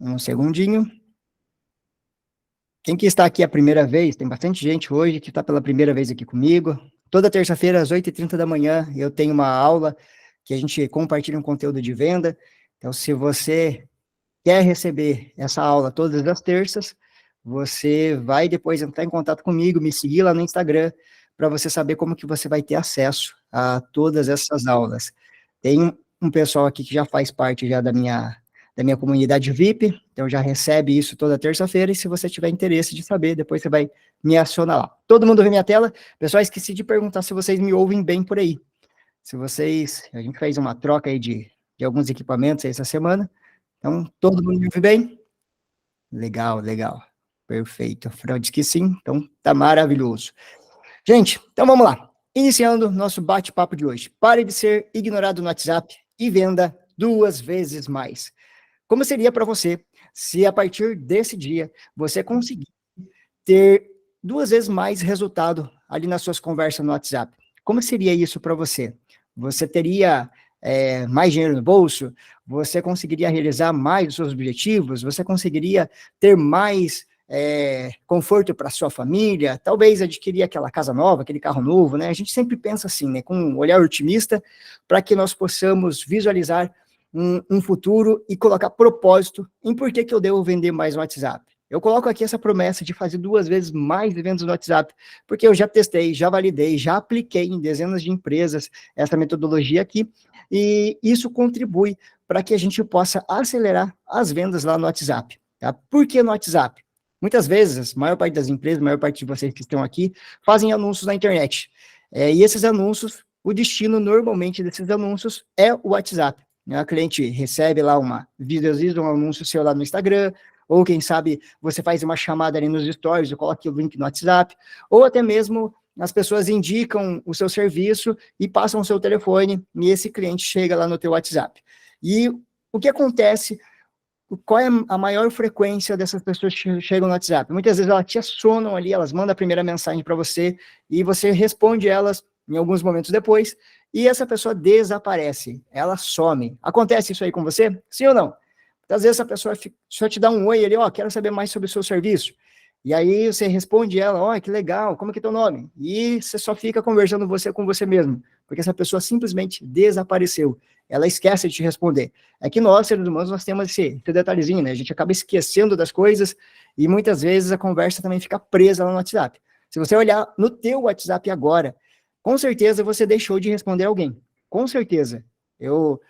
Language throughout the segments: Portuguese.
Um segundinho. Quem que está aqui a primeira vez, tem bastante gente hoje que está pela primeira vez aqui comigo. Toda terça-feira, às 8h30 da manhã, eu tenho uma aula que a gente compartilha um conteúdo de venda. Então, se você quer receber essa aula todas as terças, você vai depois entrar em contato comigo, me seguir lá no Instagram, para você saber como que você vai ter acesso a todas essas aulas. Tem um pessoal aqui que já faz parte já da minha comunidade VIP, então já recebe isso toda terça-feira, e se você tiver interesse de saber, depois você vai me acionar lá. Todo mundo vê minha tela? Pessoal, esqueci de perguntar se vocês me ouvem bem por aí. Se vocês, a gente fez uma troca aí de alguns equipamentos aí essa semana, então todo mundo me ouve bem? Legal, legal. Perfeito. A Fran disse que sim, então tá maravilhoso. Gente, então vamos lá. Iniciando nosso bate-papo de hoje. Pare de ser ignorado no WhatsApp e venda 2 vezes mais. Como seria para você se a partir desse dia você conseguir ter 2 vezes mais resultado ali nas suas conversas no WhatsApp? Como seria isso para você? Você teria mais dinheiro no bolso? Você conseguiria realizar mais os seus objetivos? Você conseguiria ter mais conforto para sua família? Talvez adquirir aquela casa nova, aquele carro novo, né? A gente sempre pensa assim, né? Com um olhar otimista, para que nós possamos visualizar um futuro e colocar propósito em por que eu devo vender mais no WhatsApp. Eu coloco aqui essa promessa de fazer 2 vezes mais vendas no WhatsApp, porque eu já testei, já validei, já apliquei em dezenas de empresas essa metodologia aqui, e isso contribui para que a gente possa acelerar as vendas lá no WhatsApp. Tá? Por que no WhatsApp? Muitas vezes, a maior parte das empresas, a maior parte de vocês que estão aqui, fazem anúncios na internet. E esses anúncios, o destino normalmente desses anúncios é o WhatsApp. A cliente recebe lá visualiza um anúncio seu lá no Instagram, ou quem sabe você faz uma chamada ali nos stories, ou coloca o link no WhatsApp, ou até mesmo as pessoas indicam o seu serviço e passam o seu telefone, e esse cliente chega lá no teu WhatsApp. E o que acontece, qual é a maior frequência dessas pessoas que chegam no WhatsApp? Muitas vezes elas te acionam ali, elas mandam a primeira mensagem para você, e você responde elas em alguns momentos depois, e essa pessoa desaparece, ela some. Acontece isso aí com você? Sim ou não? Às vezes a pessoa só te dá um oi ali, ó, quero saber mais sobre o seu serviço. E aí você responde ela, ó, que legal, como que é teu nome? E você só fica conversando você com você mesmo, porque essa pessoa simplesmente desapareceu. Ela esquece de te responder. É que nós, seres humanos, nós temos esse detalhezinho, né? A gente acaba esquecendo das coisas e muitas vezes a conversa também fica presa lá no WhatsApp. Se você olhar no teu WhatsApp agora, com certeza você deixou de responder alguém. Com certeza. Eu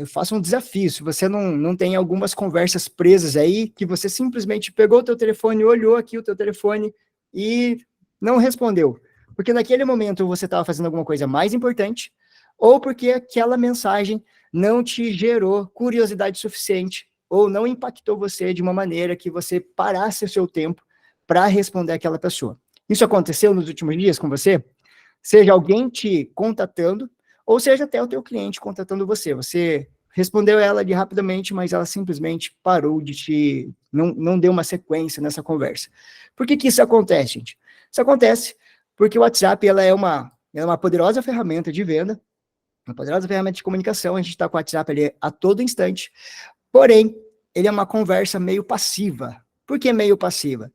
faço um desafio, se você não tem algumas conversas presas aí, que você simplesmente pegou o teu telefone, olhou aqui o teu telefone e não respondeu. Porque naquele momento você estava fazendo alguma coisa mais importante, ou porque aquela mensagem não te gerou curiosidade suficiente, ou não impactou você de uma maneira que você parasse o seu tempo para responder aquela pessoa. Isso aconteceu nos últimos dias com você? Seja alguém te contatando, ou seja até o teu cliente contatando você. Você respondeu ela ali rapidamente, mas ela simplesmente parou não deu uma sequência nessa conversa. Por que isso acontece, gente? Isso acontece porque o WhatsApp ela é uma poderosa ferramenta de venda, uma poderosa ferramenta de comunicação, a gente está com o WhatsApp ali a todo instante, porém, ele é uma conversa meio passiva. Por que meio passiva?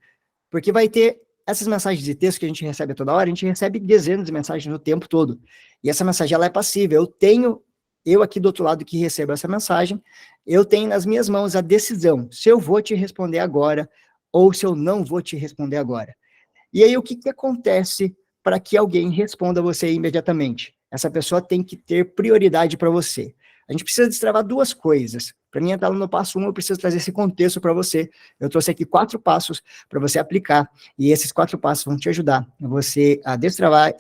Porque vai ter essas mensagens de texto que a gente recebe toda hora, a gente recebe dezenas de mensagens no tempo todo. E essa mensagem, ela é passiva. Eu aqui do outro lado que recebo essa mensagem, eu tenho nas minhas mãos a decisão se eu vou te responder agora ou se eu não vou te responder agora. E aí, o que acontece para que alguém responda você imediatamente? Essa pessoa tem que ter prioridade para você. A gente precisa destravar 2 coisas. Para mim, entrar no passo 1, eu preciso trazer esse contexto para você. Eu trouxe aqui 4 passos para você aplicar, e esses 4 passos vão te ajudar a destravar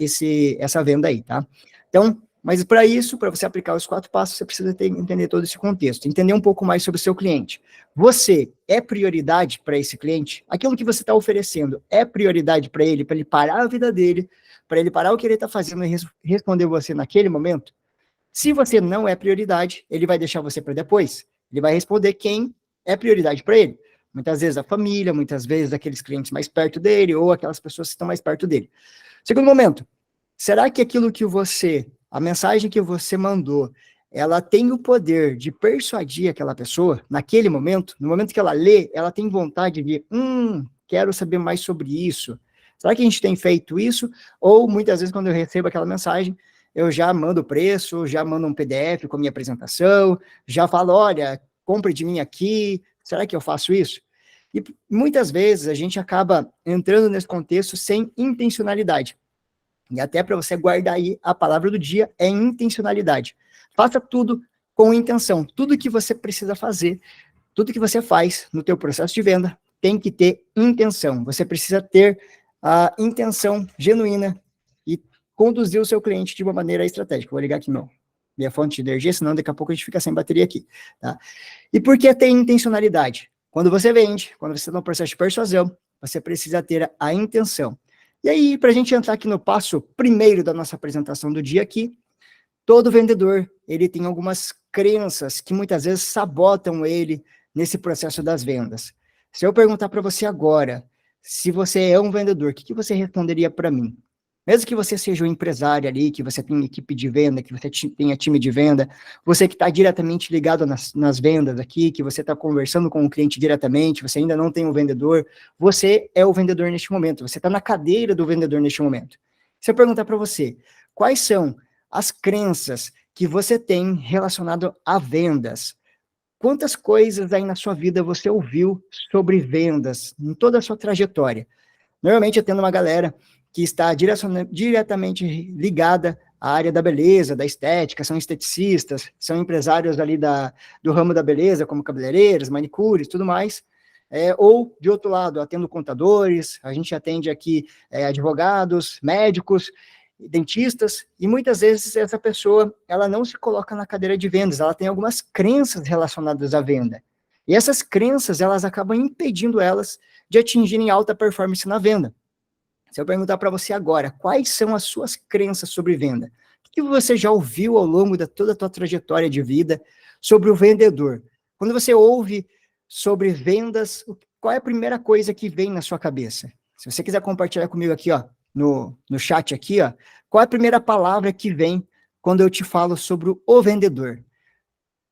essa venda aí, tá? Então, mas para isso, para você aplicar os 4 passos, você precisa entender todo esse contexto, entender um pouco mais sobre o seu cliente. Você é prioridade para esse cliente? Aquilo que você está oferecendo é prioridade para ele parar a vida dele, para ele parar o que ele está fazendo e responder você naquele momento? Se você não é prioridade, ele vai deixar você para depois. Ele vai responder quem é prioridade para ele. Muitas vezes a família, muitas vezes aqueles clientes mais perto dele, ou aquelas pessoas que estão mais perto dele. Segundo momento, será que a mensagem que você mandou, ela tem o poder de persuadir aquela pessoa, naquele momento, no momento que ela lê, ela tem vontade de, quero saber mais sobre isso. Será que a gente tem feito isso? Ou, muitas vezes, quando eu recebo aquela mensagem, eu já mando o preço, já mando um PDF com a minha apresentação, já falo, olha, compre de mim aqui, será que eu faço isso? E muitas vezes a gente acaba entrando nesse contexto sem intencionalidade. E até para você guardar aí a palavra do dia é intencionalidade. Faça tudo com intenção. Tudo que você precisa fazer, tudo que você faz no teu processo de venda tem que ter intenção. Você precisa ter a intenção genuína e conduzir o seu cliente de uma maneira estratégica. Vou ligar aqui minha fonte de energia, senão daqui a pouco a gente fica sem bateria aqui. Tá? E por que ter intencionalidade? Quando você vende, quando você está no processo de persuasão, você precisa ter a intenção. E aí, para a gente entrar aqui no passo primeiro da nossa apresentação do dia aqui, todo vendedor, ele tem algumas crenças que muitas vezes sabotam ele nesse processo das vendas. Se eu perguntar para você agora, se você é um vendedor, o que você responderia para mim? Mesmo que você seja um empresário ali, que você tenha equipe de venda, que você tenha time de venda, você que está diretamente ligado nas vendas aqui, que você está conversando com o cliente diretamente, você ainda não tem um vendedor, você é o vendedor neste momento, você está na cadeira do vendedor neste momento. Se eu perguntar para você, quais são as crenças que você tem relacionado a vendas? Quantas coisas aí na sua vida você ouviu sobre vendas, em toda a sua trajetória? Normalmente eu tenho uma galera que está diretamente ligada à área da beleza, da estética, são esteticistas, são empresários ali do ramo da beleza, como cabeleireiros, manicures, tudo mais. Ou, de outro lado, atendo contadores, a gente atende aqui advogados, médicos, dentistas, e muitas vezes essa pessoa, ela não se coloca na cadeira de vendas, ela tem algumas crenças relacionadas à venda. E essas crenças, elas acabam impedindo elas de atingirem alta performance na venda. Se eu perguntar para você agora, quais são as suas crenças sobre venda? O que você já ouviu ao longo de toda a tua trajetória de vida sobre o vendedor? Quando você ouve sobre vendas, qual é a primeira coisa que vem na sua cabeça? Se você quiser compartilhar comigo aqui, ó, no chat aqui, ó, qual é a primeira palavra que vem quando eu te falo sobre o vendedor?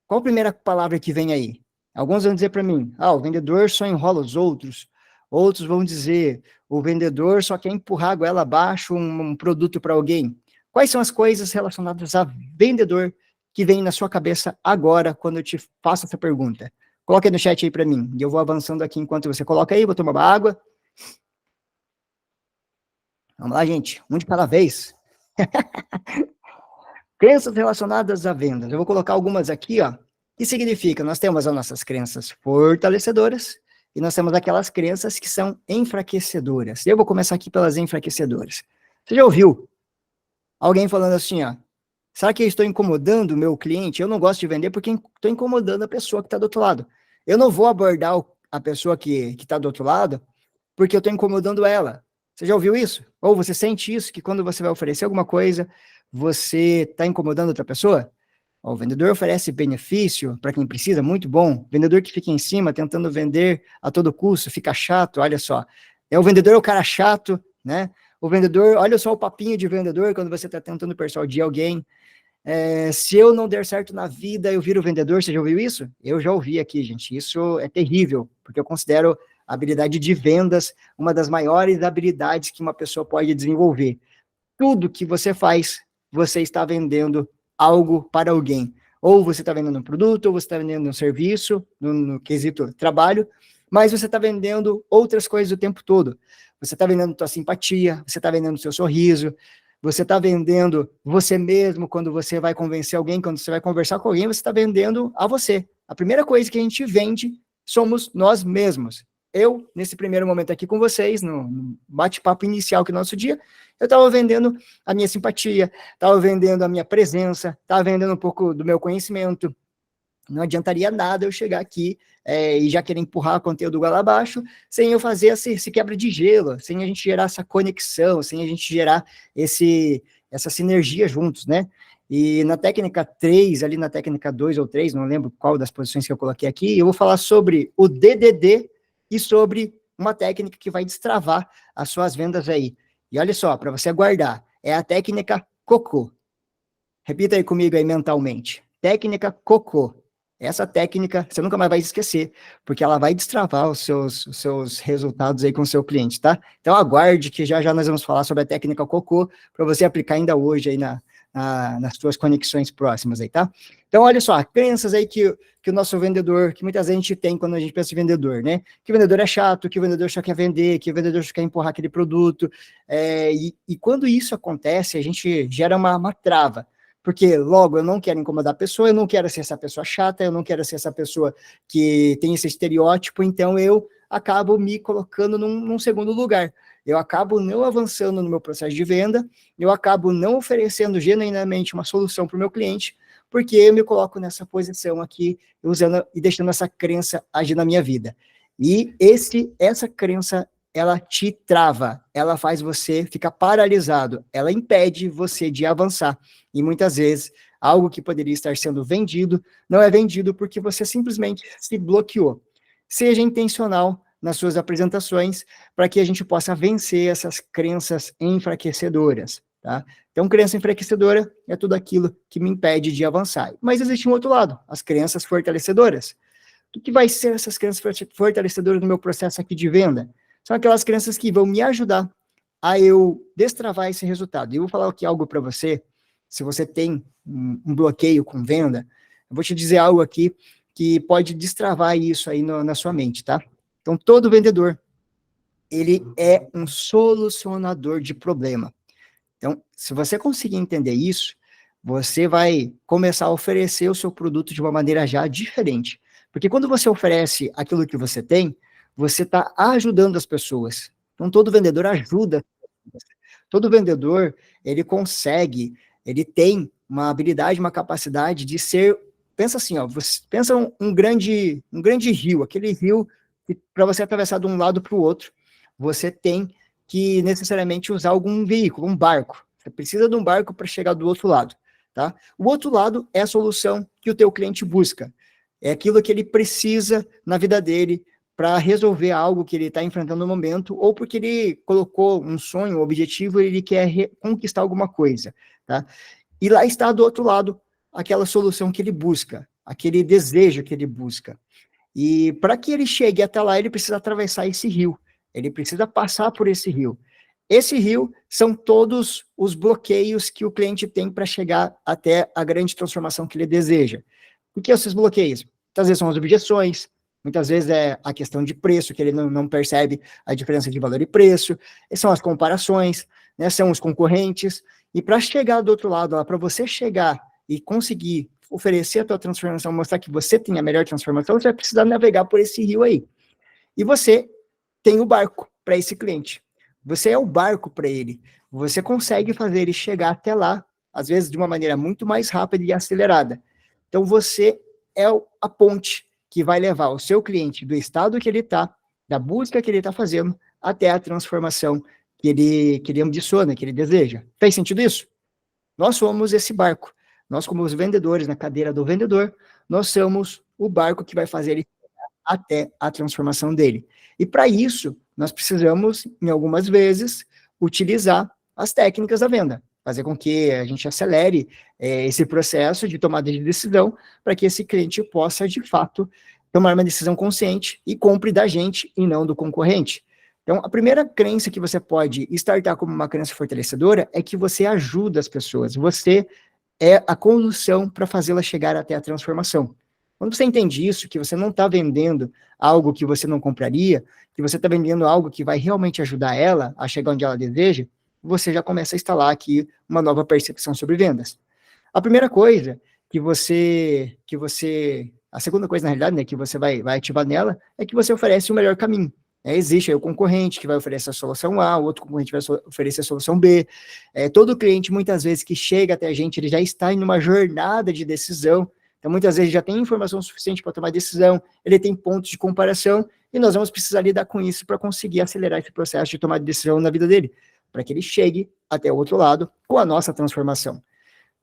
Qual a primeira palavra que vem aí? Alguns vão dizer para mim, o vendedor só enrola os outros. Outros vão dizer, o vendedor só quer empurrar a goela abaixo um produto para alguém. Quais são as coisas relacionadas a vendedor que vem na sua cabeça agora, quando eu te faço essa pergunta? Coloque aí no chat aí para mim, e eu vou avançando aqui enquanto você coloca aí, vou tomar uma água. Vamos lá, gente, um de cada vez. Crenças relacionadas a vendas. Eu vou colocar algumas aqui, ó. O que significa? Nós temos as nossas crenças fortalecedoras e nós temos aquelas crenças que são enfraquecedoras. Eu vou começar aqui pelas enfraquecedoras. Você já ouviu alguém falando assim, ó, será que eu estou incomodando o meu cliente? Eu não gosto de vender porque estou incomodando a pessoa que está do outro lado. Eu não vou abordar a pessoa que está do outro lado porque eu estou incomodando ela. Você já ouviu isso? Ou você sente isso, que quando você vai oferecer alguma coisa, você está incomodando outra pessoa? O vendedor oferece benefício para quem precisa, muito bom. Vendedor que fica em cima, tentando vender a todo custo, fica chato, olha só. O vendedor é o cara chato, né? O vendedor, olha só o papinho de vendedor, quando você está tentando persuadir alguém. Se eu não der certo na vida, eu viro vendedor. Você já ouviu isso? Eu já ouvi aqui, gente. Isso é terrível, porque eu considero a habilidade de vendas uma das maiores habilidades que uma pessoa pode desenvolver. Tudo que você faz, você está vendendo algo para alguém. Ou você está vendendo um produto, ou você está vendendo um serviço, no quesito trabalho, mas você está vendendo outras coisas o tempo todo. Você está vendendo tua simpatia, você está vendendo seu sorriso, você está vendendo você mesmo quando você vai convencer alguém, quando você vai conversar com alguém, você está vendendo a você. A primeira coisa que a gente vende somos nós mesmos. Eu, nesse primeiro momento aqui com vocês, no bate-papo inicial que é o nosso dia, eu estava vendendo a minha simpatia, estava vendendo a minha presença, estava vendendo um pouco do meu conhecimento. Não adiantaria nada eu chegar aqui e já querer empurrar o conteúdo lá abaixo, sem eu fazer esse quebra de gelo, sem a gente gerar essa conexão, sem a gente gerar essa sinergia juntos, né? E na técnica 3, ali na técnica 2 ou 3, não lembro qual das posições que eu coloquei aqui, eu vou falar sobre o DDD e sobre uma técnica que vai destravar as suas vendas aí. E olha só, para você guardar, é a técnica COCO. Repita aí comigo aí mentalmente. técnica COCO. Essa técnica você nunca mais vai esquecer, porque ela vai destravar os seus resultados aí com o seu cliente, tá? Então aguarde que já já nós vamos falar sobre a técnica COCO para você aplicar ainda hoje aí nas suas conexões próximas aí, tá? Então olha só, crenças aí que o nosso vendedor, que muita gente tem quando a gente pensa em vendedor, né? Que o vendedor é chato, que o vendedor só quer vender, que o vendedor só quer empurrar aquele produto, e quando isso acontece, a gente gera uma trava. Porque, logo, eu não quero incomodar a pessoa, eu não quero ser essa pessoa chata, eu não quero ser essa pessoa que tem esse estereótipo, então eu acabo me colocando num segundo lugar. Eu acabo não avançando no meu processo de venda, eu acabo não oferecendo genuinamente uma solução para o meu cliente, porque eu me coloco nessa posição aqui, usando e deixando essa crença agir na minha vida. E essa crença, ela te trava, ela faz você ficar paralisado, ela impede você de avançar. E muitas vezes, algo que poderia estar sendo vendido, não é vendido porque você simplesmente se bloqueou. Seja intencional nas suas apresentações, para que a gente possa vencer essas crenças enfraquecedoras, tá? Então, crença enfraquecedora é tudo aquilo que me impede de avançar. Mas existe um outro lado, as crenças fortalecedoras. O que vai ser essas crenças fortalecedoras no meu processo aqui de venda? São aquelas crenças que vão me ajudar a eu destravar esse resultado. E eu vou falar aqui algo para você, se você tem um bloqueio com venda, eu vou te dizer algo aqui que pode destravar isso aí na sua mente, tá? Então, todo vendedor, ele é um solucionador de problema. Então, se você conseguir entender isso, você vai começar a oferecer o seu produto de uma maneira já diferente. Porque quando você oferece aquilo que você tem, você está ajudando as pessoas. Então, todo vendedor ajuda. Todo vendedor, ele consegue, ele tem uma habilidade, uma capacidade de ser, pensa assim, ó, você pensa um grande rio, aquele rio que para você atravessar de um lado para o outro, você tem que necessariamente usar algum veículo, um barco. Você precisa de um barco para chegar do outro lado, tá? O outro lado é a solução que o teu cliente busca. É aquilo que ele precisa na vida dele para resolver algo que ele está enfrentando no momento, ou porque ele colocou um sonho, um objetivo, e ele quer conquistar alguma coisa, tá? E lá está do outro lado aquela solução que ele busca, aquele desejo que ele busca. E para que ele chegue até lá, ele precisa atravessar esse rio, ele precisa passar por esse rio. Esse rio são todos os bloqueios que o cliente tem para chegar até a grande transformação que ele deseja. O que são esses bloqueios? Muitas vezes são as objeções, muitas vezes é a questão de preço, que ele não percebe a diferença de valor e preço, são as comparações, né, são os concorrentes, e para chegar do outro lado, para você chegar e conseguir oferecer a tua transformação, mostrar que você tem a melhor transformação, você vai precisar navegar por esse rio aí. E você tem o barco para esse cliente. Você é o barco para ele. Você consegue fazer ele chegar até lá, às vezes de uma maneira muito mais rápida e acelerada. Então, você é a ponte que vai levar o seu cliente do estado que ele está, da busca que ele está fazendo, até a transformação que ele ambiciona, que ele deseja. Faz sentido isso? Nós somos esse barco. Nós, como os vendedores, na cadeira do vendedor, nós somos o barco que vai fazer ele até a transformação dele. E para isso, nós precisamos, em algumas vezes, utilizar as técnicas da venda, fazer com que a gente acelere esse processo de tomada de decisão, para que esse cliente possa, de fato, tomar uma decisão consciente e compre da gente e não do concorrente. Então, a primeira crença que você pode startar como uma crença fortalecedora é que você ajuda as pessoas, você é a condução para fazê-la chegar até a transformação. Quando você entende isso, que você não está vendendo algo que você não compraria, que você está vendendo algo que vai realmente ajudar ela a chegar onde ela deseja, você já começa a instalar aqui uma nova percepção sobre vendas. A primeira coisa a segunda coisa, na realidade, né, que você vai ativar nela, é que você oferece o melhor caminho. Existe aí o concorrente que vai oferecer a solução A, o outro concorrente vai oferecer a solução B. Todo cliente, muitas vezes, que chega até a gente, ele já está em uma jornada de decisão. Então, muitas vezes, já tem informação suficiente para tomar decisão, ele tem pontos de comparação, e nós vamos precisar lidar com isso para conseguir acelerar esse processo de tomar decisão na vida dele, para que ele chegue até o outro lado com a nossa transformação.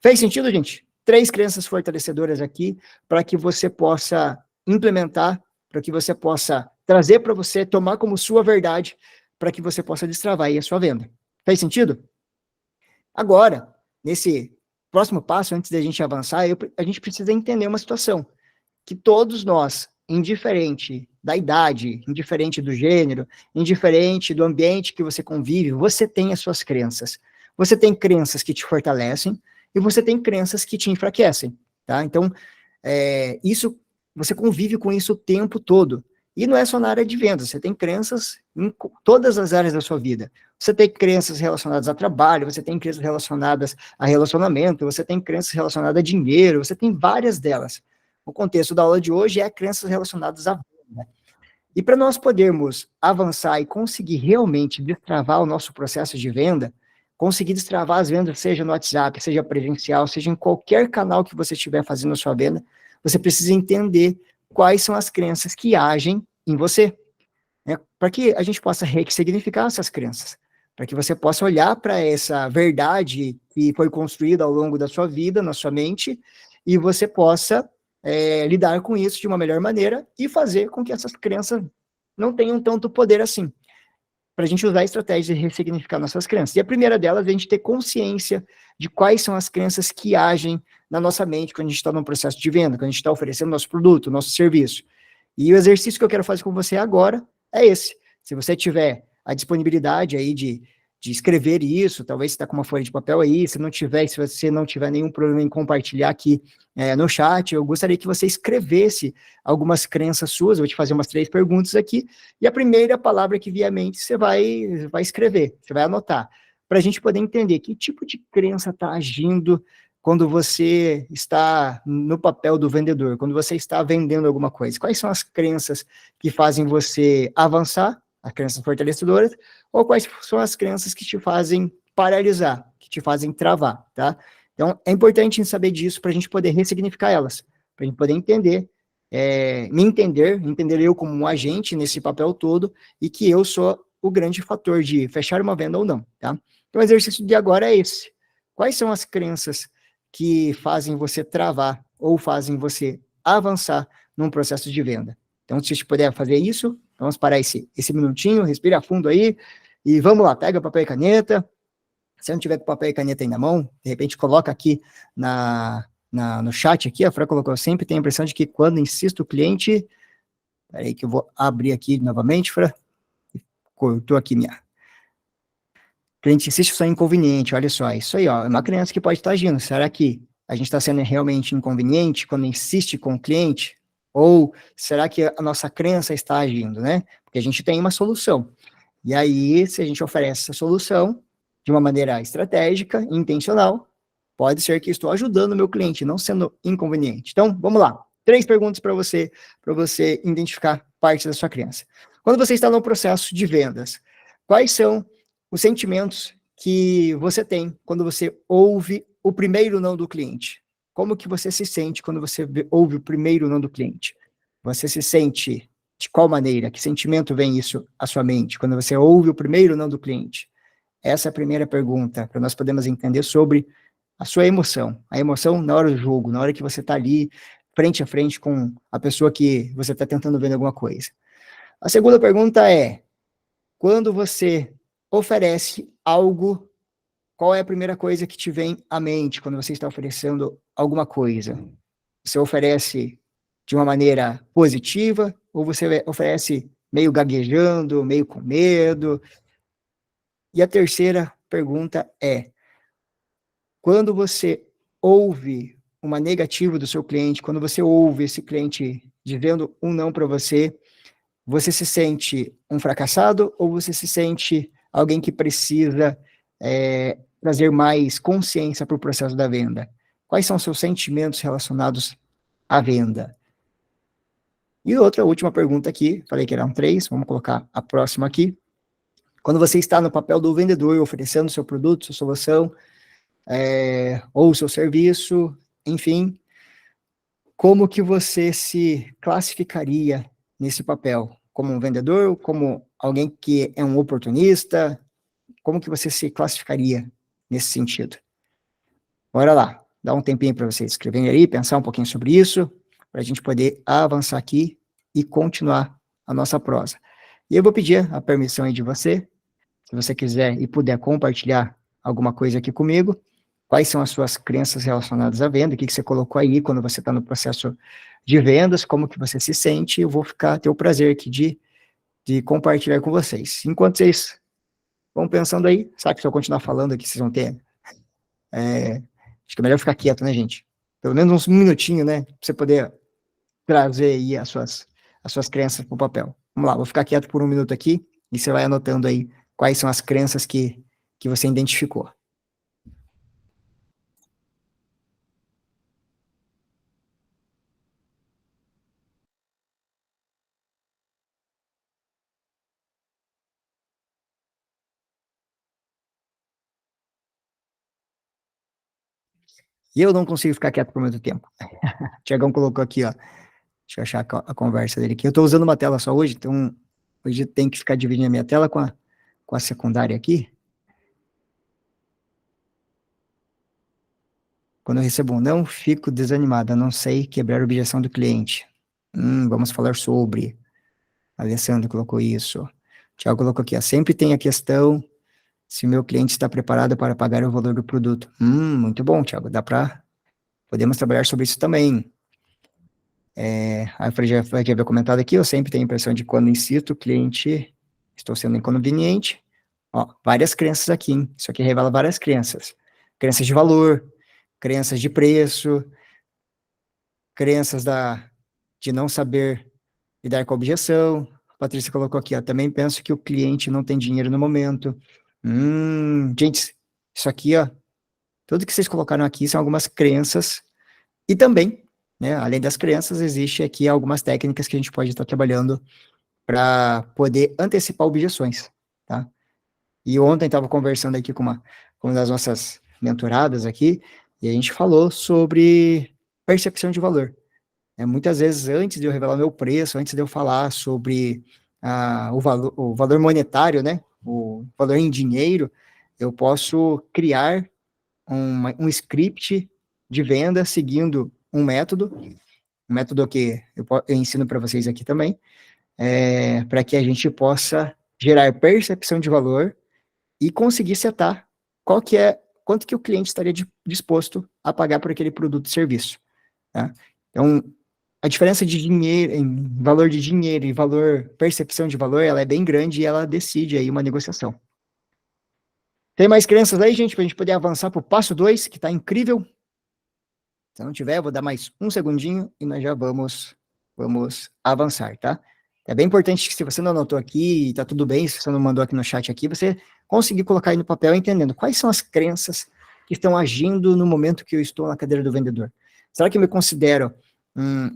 Fez sentido, gente? 3 crenças fortalecedoras aqui, para que você possa implementar, para que você possa trazer para você, tomar como sua verdade, para que você possa destravar aí a sua venda. Fez sentido? Agora, nesse próximo passo, antes da gente avançar, a gente precisa entender uma situação, que todos nós, indiferente da idade, indiferente do gênero, indiferente do ambiente que você convive, você tem as suas crenças. Você tem crenças que te fortalecem e você tem crenças que te enfraquecem, tá? Então, isso, você convive com isso o tempo todo. E não é só na área de vendas, você tem crenças em todas as áreas da sua vida. Você tem crenças relacionadas a trabalho, você tem crenças relacionadas a relacionamento, você tem crenças relacionadas a dinheiro, você tem várias delas. O contexto da aula de hoje é crenças relacionadas à venda. E para nós podermos avançar e conseguir realmente destravar o nosso processo de venda, conseguir destravar as vendas, seja no WhatsApp, seja presencial, seja em qualquer canal que você estiver fazendo a sua venda, você precisa entender quais são as crenças que agem em você, né? Para que a gente possa ressignificar essas crenças, para que você possa olhar para essa verdade que foi construída ao longo da sua vida, na sua mente, e você possa lidar com isso de uma melhor maneira e fazer com que essas crenças não tenham tanto poder assim, para a gente usar a estratégia de ressignificar nossas crenças. E a primeira delas é a gente ter consciência de quais são as crenças que agem na nossa mente quando a gente está num processo de venda, quando a gente está oferecendo nosso produto, nosso serviço. E o exercício que eu quero fazer com você agora é esse. Se você tiver a disponibilidade aí de escrever isso, talvez você está com uma folha de papel aí, se você não tiver nenhum problema em compartilhar aqui no chat, eu gostaria que você escrevesse algumas crenças suas, eu vou te fazer umas 3 perguntas aqui, e a primeira palavra que vier à mente você vai escrever, você vai anotar, para a gente poder entender que tipo de crença está agindo quando você está no papel do vendedor, quando você está vendendo alguma coisa. Quais são as crenças que fazem você avançar, as crenças fortalecedoras, ou quais são as crenças que te fazem paralisar, que te fazem travar, tá? Então, é importante saber disso para a gente poder ressignificar elas, para a gente poder entender, entender eu como um agente nesse papel todo, e que eu sou o grande fator de fechar uma venda ou não, tá? Então, o exercício de agora é esse. Quais são as crenças que fazem você travar ou fazem você avançar num processo de venda? Então, se você puder fazer isso, vamos parar esse minutinho, respira fundo aí, e vamos lá, pega papel e caneta. Se não tiver papel e caneta aí na mão, de repente coloca aqui no chat aqui, a Fran colocou, eu sempre tenho a impressão de que quando insisto o cliente, peraí que eu vou abrir aqui novamente, Fran, cortou aqui minha... O cliente insiste só inconveniente, olha só, isso aí, ó, é uma criança que pode estar agindo, será que a gente está sendo realmente inconveniente quando insiste com o cliente? Ou será que a nossa crença está agindo, né? Porque a gente tem uma solução. E aí, se a gente oferece essa solução de uma maneira estratégica, intencional, pode ser que estou ajudando o meu cliente, não sendo inconveniente. Então, vamos lá. 3 perguntas para você identificar parte da sua crença. Quando você está no processo de vendas, quais são os sentimentos que você tem quando você ouve o primeiro não do cliente? Como que você se sente quando você ouve o primeiro não do cliente? Você se sente de qual maneira? Que sentimento vem isso à sua mente quando você ouve o primeiro não do cliente? Essa é a primeira pergunta, para nós podermos entender sobre a sua emoção. A emoção na hora do jogo, na hora que você está ali, frente a frente com a pessoa que você está tentando vender alguma coisa. A segunda pergunta é, quando você oferece algo, qual é a primeira coisa que te vem à mente quando você está oferecendo alguma coisa? Você oferece de uma maneira positiva ou você oferece meio gaguejando, meio com medo? E a terceira pergunta é, quando você ouve uma negativa do seu cliente, quando você ouve esse cliente dizendo um não para você, você se sente um fracassado ou você se sente alguém que precisa trazer mais consciência para o processo da venda? Quais são os seus sentimentos relacionados à venda? E outra última pergunta aqui, falei que eram 3, vamos colocar a próxima aqui. Quando você está no papel do vendedor, oferecendo seu produto, sua solução, ou seu serviço, enfim, como que você se classificaria nesse papel? Como um vendedor, como alguém que é um oportunista? Como que você se classificaria nesse sentido? Bora lá, dá um tempinho para vocês escreverem aí, pensar um pouquinho sobre isso, para a gente poder avançar aqui e continuar a nossa prosa. E eu vou pedir a permissão aí de você, se você quiser e puder compartilhar alguma coisa aqui comigo, quais são as suas crenças relacionadas à venda, o que você colocou aí quando você está no processo de vendas, como que você se sente, eu vou ter o prazer aqui de compartilhar com vocês. Enquanto vocês vão pensando aí, sabe que se eu continuar falando aqui, vocês vão ter... acho que é melhor ficar quieto, né, gente? Pelo menos uns minutinhos, né, para você poder trazer aí as suas crenças para o papel. Vamos lá, vou ficar quieto por um minuto aqui, e você vai anotando aí quais são as crenças que você identificou. E eu não consigo ficar quieto por muito tempo. O Tiagão colocou aqui, ó. Deixa eu achar a conversa dele aqui. Eu estou usando uma tela só hoje, então hoje eu tenho que ficar dividindo a minha tela com a secundária aqui. Quando eu recebo um não, fico desanimada, não sei quebrar a objeção do cliente. Vamos falar sobre. Alessandro colocou isso. Tiago colocou aqui, ó. Sempre tem a questão se o meu cliente está preparado para pagar o valor do produto. Muito bom, Tiago. Podemos trabalhar sobre isso também. A Fred já havia comentado aqui, eu sempre tenho a impressão de quando insisto, o cliente, estou sendo inconveniente. Ó, várias crenças aqui, hein? Isso aqui revela várias crenças. Crenças de valor, crenças de preço, crenças de não saber lidar com a objeção. A Patrícia colocou aqui, ó, também penso que o cliente não tem dinheiro no momento. Gente, isso aqui, ó, tudo que vocês colocaram aqui são algumas crenças e também, né, além das crenças, existe aqui algumas técnicas que a gente pode estar trabalhando para poder antecipar objeções, tá? E ontem estava conversando aqui com uma das nossas mentoradas aqui, e a gente falou sobre percepção de valor. Muitas vezes, antes de eu revelar meu preço, antes de eu falar sobre o valor monetário, né, o valor em dinheiro, eu posso criar um script de venda seguindo um método que eu ensino para vocês aqui também, para que a gente possa gerar percepção de valor e conseguir setar quanto que o cliente estaria disposto a pagar por aquele produto e serviço. Tá? Então, a diferença de dinheiro, em valor de dinheiro e percepção de valor, ela é bem grande e ela decide aí uma negociação. Tem mais crenças aí, gente, para a gente poder avançar para o passo 2, que está incrível. Se não tiver, eu vou dar mais um segundinho e nós já vamos avançar, tá? É bem importante que se você não anotou aqui, tá tudo bem, se você não mandou aqui no chat aqui, você conseguir colocar aí no papel entendendo quais são as crenças que estão agindo no momento que eu estou na cadeira do vendedor. Será que eu me considero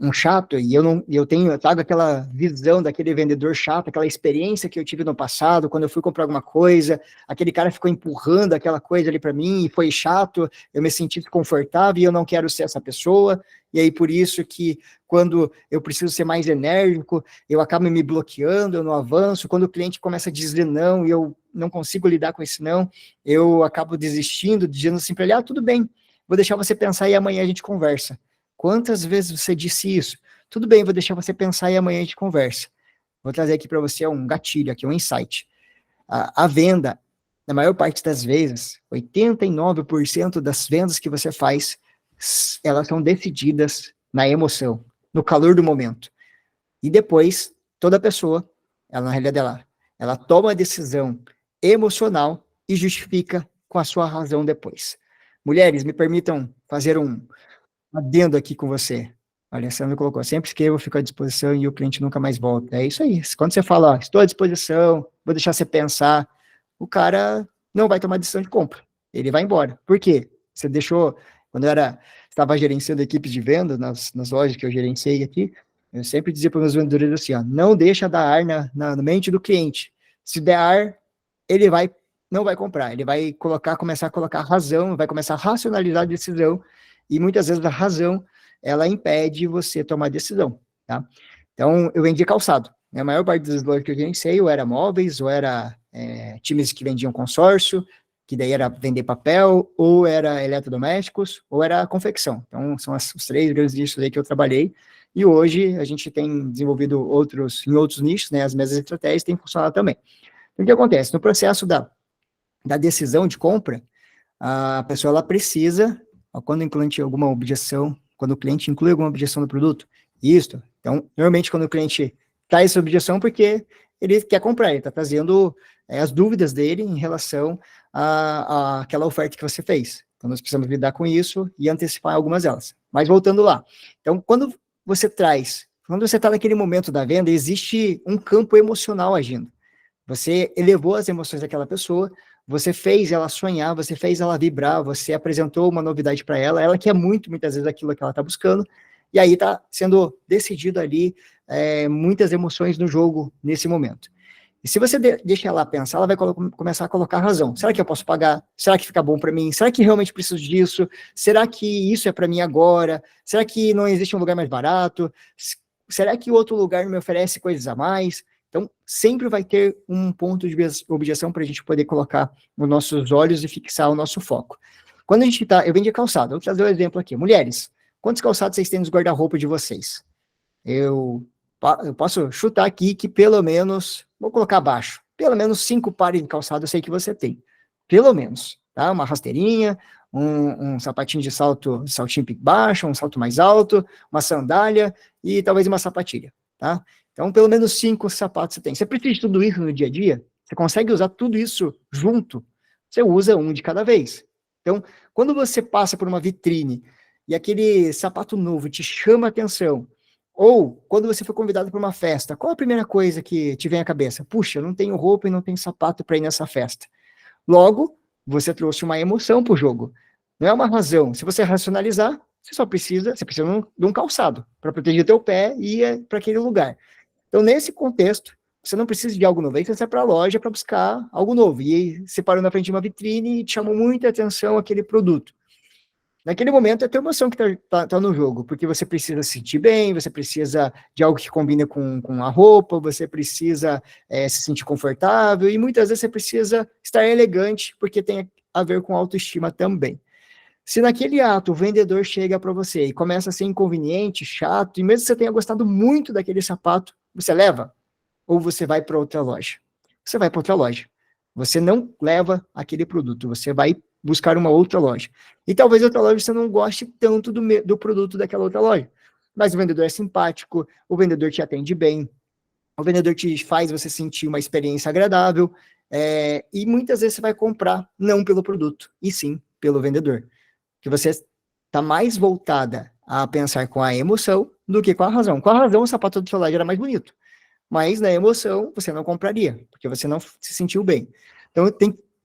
um chato e eu trago aquela visão daquele vendedor chato, aquela experiência que eu tive no passado, quando eu fui comprar alguma coisa, aquele cara ficou empurrando aquela coisa ali para mim e foi chato, eu me senti desconfortável e eu não quero ser essa pessoa, e aí por isso que quando eu preciso ser mais enérgico, eu acabo me bloqueando, eu não avanço, quando o cliente começa a dizer não e eu não consigo lidar com esse não, eu acabo desistindo, dizendo assim para ele, tudo bem, vou deixar você pensar e amanhã a gente conversa. Quantas vezes você disse isso? Tudo bem, vou deixar você pensar e amanhã a gente conversa. Vou trazer aqui para você um gatilho, aqui um insight. A venda, na maior parte das vezes, 89% das vendas que você faz, elas são decididas na emoção, no calor do momento. E depois, toda pessoa, na realidade ela toma a decisão emocional e justifica com a sua razão depois. Mulheres, me permitam fazer um adendo aqui com você. A Alessandra colocou, sempre escrevo, fico à disposição e o cliente nunca mais volta. É isso aí. Quando você fala, estou à disposição, vou deixar você pensar, o cara não vai tomar decisão de compra. Ele vai embora. Por quê? Você deixou, quando eu estava gerenciando equipes de venda, nas lojas que eu gerenciei aqui, eu sempre dizia para os meus vendedores assim, não deixa dar ar na mente do cliente. Se der ar, ele não vai comprar. Ele vai começar a colocar razão, vai começar a racionalizar a decisão e muitas vezes a razão, ela impede você tomar decisão, tá? Então, eu vendi calçado. A maior parte dos lojas que eu gerenciei, ou era móveis, ou era times que vendiam consórcio, que daí era vender papel, ou era eletrodomésticos, ou era confecção. Então, são os 3 grandes nichos aí que eu trabalhei, e hoje a gente tem desenvolvido em outros nichos, né, as mesas estratégias têm funcionado também. Então, o que acontece? No processo da decisão de compra, a pessoa ela precisa, quando inclui alguma objeção, quando o cliente inclui alguma objeção no produto, isso. Então, normalmente quando o cliente traz essa objeção, porque ele quer comprar, ele está trazendo as dúvidas dele em relação àquela oferta que você fez. Então, nós precisamos lidar com isso e antecipar algumas delas. Mas voltando lá. Então, quando você está naquele momento da venda, existe um campo emocional agindo. Você elevou as emoções daquela pessoa, você fez ela sonhar, você fez ela vibrar, você apresentou uma novidade para ela, ela quer muito, muitas vezes, aquilo que ela está buscando, e aí está sendo decidido ali muitas emoções no jogo nesse momento. E se você deixa ela pensar, ela vai começar a colocar razão. Será que eu posso pagar? Será que fica bom para mim? Será que realmente preciso disso? Será que isso é para mim agora? Será que não existe um lugar mais barato? Será que o outro lugar me oferece coisas a mais? Então, sempre vai ter um ponto de objeção para a gente poder colocar nos nossos olhos e fixar o nosso foco. Quando a gente está, eu vendi calçado, vou trazer um exemplo aqui. Mulheres, quantos calçados vocês têm nos guarda-roupa de vocês? Eu posso chutar aqui que pelo menos, vou colocar abaixo, pelo menos 5 pares de calçado eu sei que você tem. Pelo menos, tá? Uma rasteirinha, um sapatinho de salto, saltinho pique baixo, um salto mais alto, uma sandália e talvez uma sapatilha, tá? Então, pelo menos 5 sapatos você tem. Você precisa de tudo isso no dia a dia? Você consegue usar tudo isso junto? Você usa um de cada vez. Então, quando você passa por uma vitrine e aquele sapato novo te chama a atenção, ou quando você foi convidado para uma festa, qual a primeira coisa que te vem à cabeça? Puxa, eu não tenho roupa e não tenho sapato para ir nessa festa. Logo, você trouxe uma emoção para o jogo. Não é uma razão. Se você racionalizar, você precisa de um calçado para proteger o teu pé e ir para aquele lugar. Então, nesse contexto, você não precisa de algo novo. Aí você sai para a loja para buscar algo novo. E aí você parou na frente de uma vitrine e te chamou muita atenção aquele produto. Naquele momento é a tua emoção que tá no jogo, porque você precisa se sentir bem, você precisa de algo que combina com a roupa, você precisa se sentir confortável, e muitas vezes você precisa estar elegante, porque tem a ver com autoestima também. Se naquele ato o vendedor chega para você e começa a ser inconveniente, chato, e mesmo que você tenha gostado muito daquele sapato, você leva? Ou você vai para outra loja? Você vai para outra loja. Você não leva aquele produto, você vai buscar uma outra loja. E talvez outra loja você não goste tanto do produto daquela outra loja. Mas o vendedor é simpático, o vendedor te atende bem, o vendedor te faz você sentir uma experiência agradável, e muitas vezes você vai comprar não pelo produto, e sim pelo vendedor. Que você está mais voltada a pensar com a emoção do que com a razão. Com a razão, o sapato do seu lado era mais bonito. Mas na emoção, você não compraria, porque você não se sentiu bem. Então,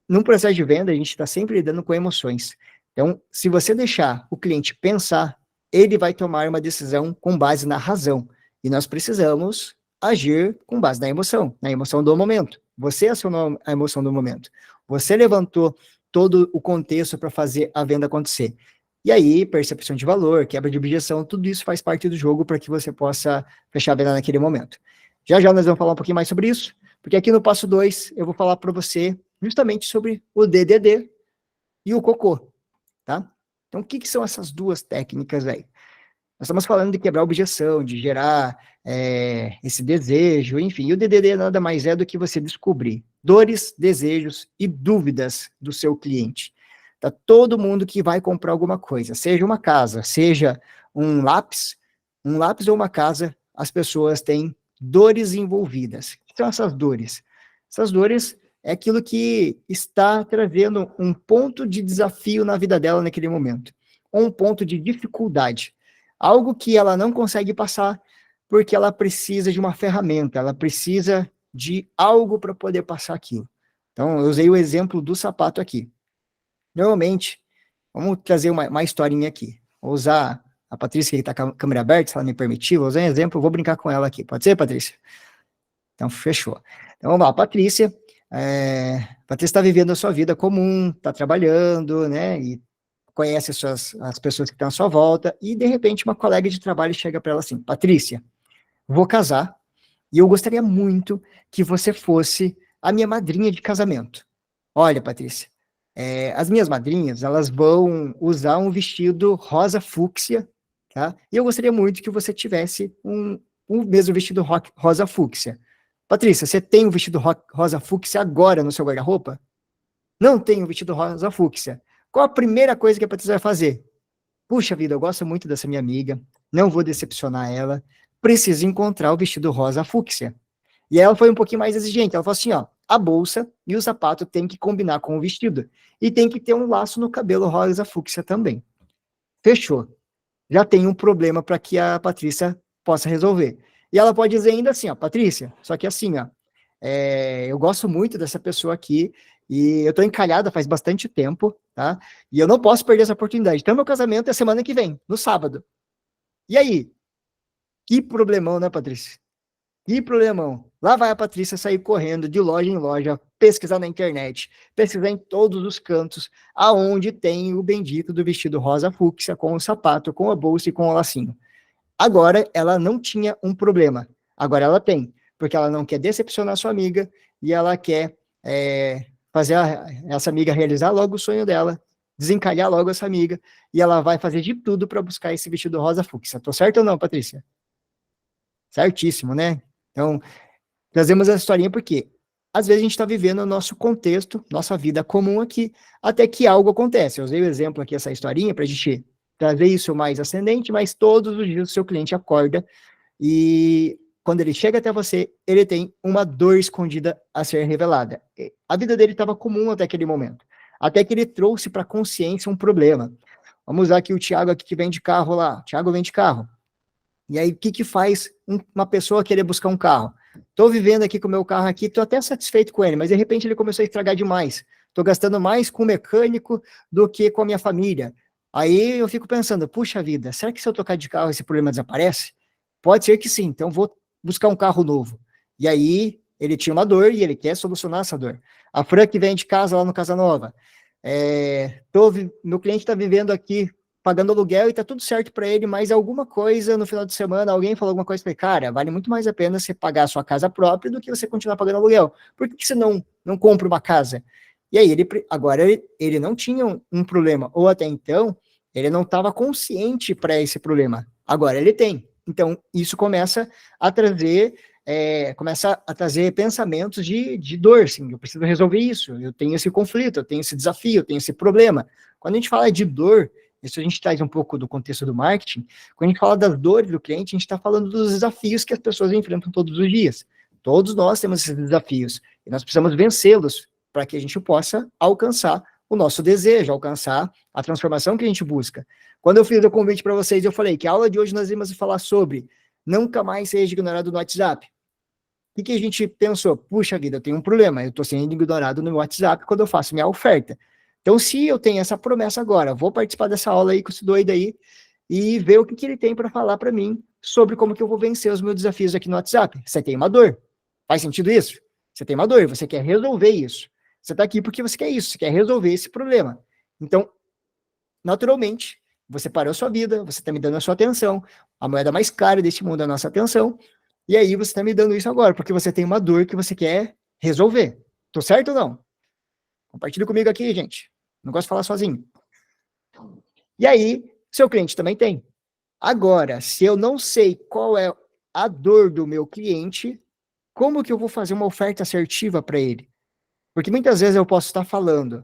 num processo de venda, a gente está sempre lidando com emoções. Então, se você deixar o cliente pensar, ele vai tomar uma decisão com base na razão. E nós precisamos agir com base na emoção do momento. Você acionou a emoção do momento. Você levantou todo o contexto para fazer a venda acontecer. E aí, percepção de valor, quebra de objeção, tudo isso faz parte do jogo para que você possa fechar a venda naquele momento. Já já nós vamos falar um pouquinho mais sobre isso, porque aqui no passo 2 eu vou falar para você justamente sobre o DDD e o cocô, tá? Então, o que são essas duas técnicas aí? Nós estamos falando de quebrar objeção, de gerar esse desejo, enfim, e o DDD nada mais é do que você descobrir dores, desejos e dúvidas do seu cliente. Tá? Todo mundo que vai comprar alguma coisa, seja uma casa, seja um lápis ou uma casa, as pessoas têm dores envolvidas. O que são essas dores? Essas dores é aquilo que está trazendo um ponto de desafio na vida dela naquele momento, ou um ponto de dificuldade. Algo que ela não consegue passar porque ela precisa de uma ferramenta, ela precisa de algo para poder passar aquilo. Então, eu usei o exemplo do sapato aqui. Normalmente, vamos trazer uma historinha aqui. Vou usar a Patrícia, que está com a câmera aberta, se ela me permitir, vou usar um exemplo, vou brincar com ela aqui. Pode ser, Patrícia? Então, fechou. Então, vamos lá, Patrícia. Patrícia está vivendo a sua vida comum, está trabalhando, né, e conhece as pessoas que estão à sua volta, e de repente uma colega de trabalho chega para ela assim: Patrícia, vou casar, e eu gostaria muito que você fosse a minha madrinha de casamento. Olha, Patrícia, as minhas madrinhas, elas vão usar um vestido rosa fúcsia, tá? E eu gostaria muito que você tivesse um mesmo vestido rosa fúcsia. Patrícia, você tem um vestido rosa fúcsia agora no seu guarda-roupa? Não tenho um vestido rosa fúcsia. Qual a primeira coisa que a Patrícia vai fazer? Puxa vida, eu gosto muito dessa minha amiga, não vou decepcionar ela, preciso encontrar o vestido rosa fúcsia. E ela foi um pouquinho mais exigente, ela falou assim, ó, a bolsa e o sapato tem que combinar com o vestido, e tem que ter um laço no cabelo rosa fúcsia também. Fechou. Já tem um problema para que a Patrícia possa resolver. E ela pode dizer ainda assim, ó, Patrícia, só que assim, ó, eu gosto muito dessa pessoa aqui, e eu tô encalhada faz bastante tempo, tá? E eu não posso perder essa oportunidade. Então, meu casamento é semana que vem, no sábado. E aí? Que problemão, né, Patrícia? Que problemão. Lá vai a Patrícia sair correndo de loja em loja, pesquisar na internet, pesquisar em todos os cantos, aonde tem o bendito do vestido rosa fúcsia, com o sapato, com a bolsa e com o lacinho. Agora, ela não tinha um problema. Agora ela tem, porque ela não quer decepcionar sua amiga e ela quer fazer essa amiga realizar logo o sonho dela, desencalhar logo essa amiga, e ela vai fazer de tudo para buscar esse vestido rosa fúcsia. Tô certo ou não, Patrícia? Certíssimo, né? Então, trazemos essa historinha porque às vezes a gente está vivendo o nosso contexto, nossa vida comum aqui, até que algo acontece. Eu usei o exemplo aqui, essa historinha, para a gente trazer isso mais ascendente, mas todos os dias o seu cliente acorda e quando ele chega até você, ele tem uma dor escondida a ser revelada. A vida dele estava comum até aquele momento, até que ele trouxe para a consciência um problema. Vamos usar aqui o Thiago aqui que vende carro lá. O Thiago vende carro. E aí, o que faz uma pessoa querer buscar um carro? Estou vivendo aqui com o meu carro aqui, estou até satisfeito com ele, mas de repente ele começou a estragar demais. Estou gastando mais com o mecânico do que com a minha família. Aí eu fico pensando, puxa vida, será que se eu trocar de carro esse problema desaparece? Pode ser que sim, então vou buscar um carro novo. E aí ele tinha uma dor e ele quer solucionar essa dor. A Fran que vem de casa lá no Casa Nova. Meu cliente está vivendo aqui pagando aluguel e tá tudo certo para ele, mas alguma coisa no final de semana, alguém falou alguma coisa para ele, cara, vale muito mais a pena você pagar a sua casa própria do que você continuar pagando aluguel. Por que você não compra uma casa? E aí, ele não tinha um problema, ou até então, ele não estava consciente para esse problema. Agora ele tem. Então, isso começa a trazer pensamentos de dor, assim, eu preciso resolver isso, eu tenho esse conflito, eu tenho esse desafio, eu tenho esse problema. Quando a gente fala de dor, isso a gente traz um pouco do contexto do marketing. Quando a gente fala das dores do cliente, a gente está falando dos desafios que as pessoas enfrentam todos os dias. Todos nós temos esses desafios e nós precisamos vencê-los para que a gente possa alcançar o nosso desejo, alcançar a transformação que a gente busca. Quando eu fiz o convite para vocês, eu falei que a aula de hoje nós íamos falar sobre nunca mais seja ignorado no WhatsApp. O que a gente pensou? Puxa vida, eu tenho um problema, eu estou sendo ignorado no WhatsApp quando eu faço minha oferta. Então, se eu tenho essa promessa agora, vou participar dessa aula aí com esse doido aí e ver o que ele tem para falar para mim sobre como que eu vou vencer os meus desafios aqui no WhatsApp. Você tem uma dor. Faz sentido isso? Você tem uma dor, você quer resolver isso. Você está aqui porque você quer isso, você quer resolver esse problema. Então, naturalmente, você parou a sua vida, você está me dando a sua atenção, a moeda mais cara deste mundo é a nossa atenção, e aí você está me dando isso agora, porque você tem uma dor que você quer resolver. Tô certo ou não? Compartilha comigo aqui, gente. Não gosto de falar sozinho. E aí, seu cliente também tem. Agora, se eu não sei qual é a dor do meu cliente, como que eu vou fazer uma oferta assertiva para ele? Porque muitas vezes eu posso estar falando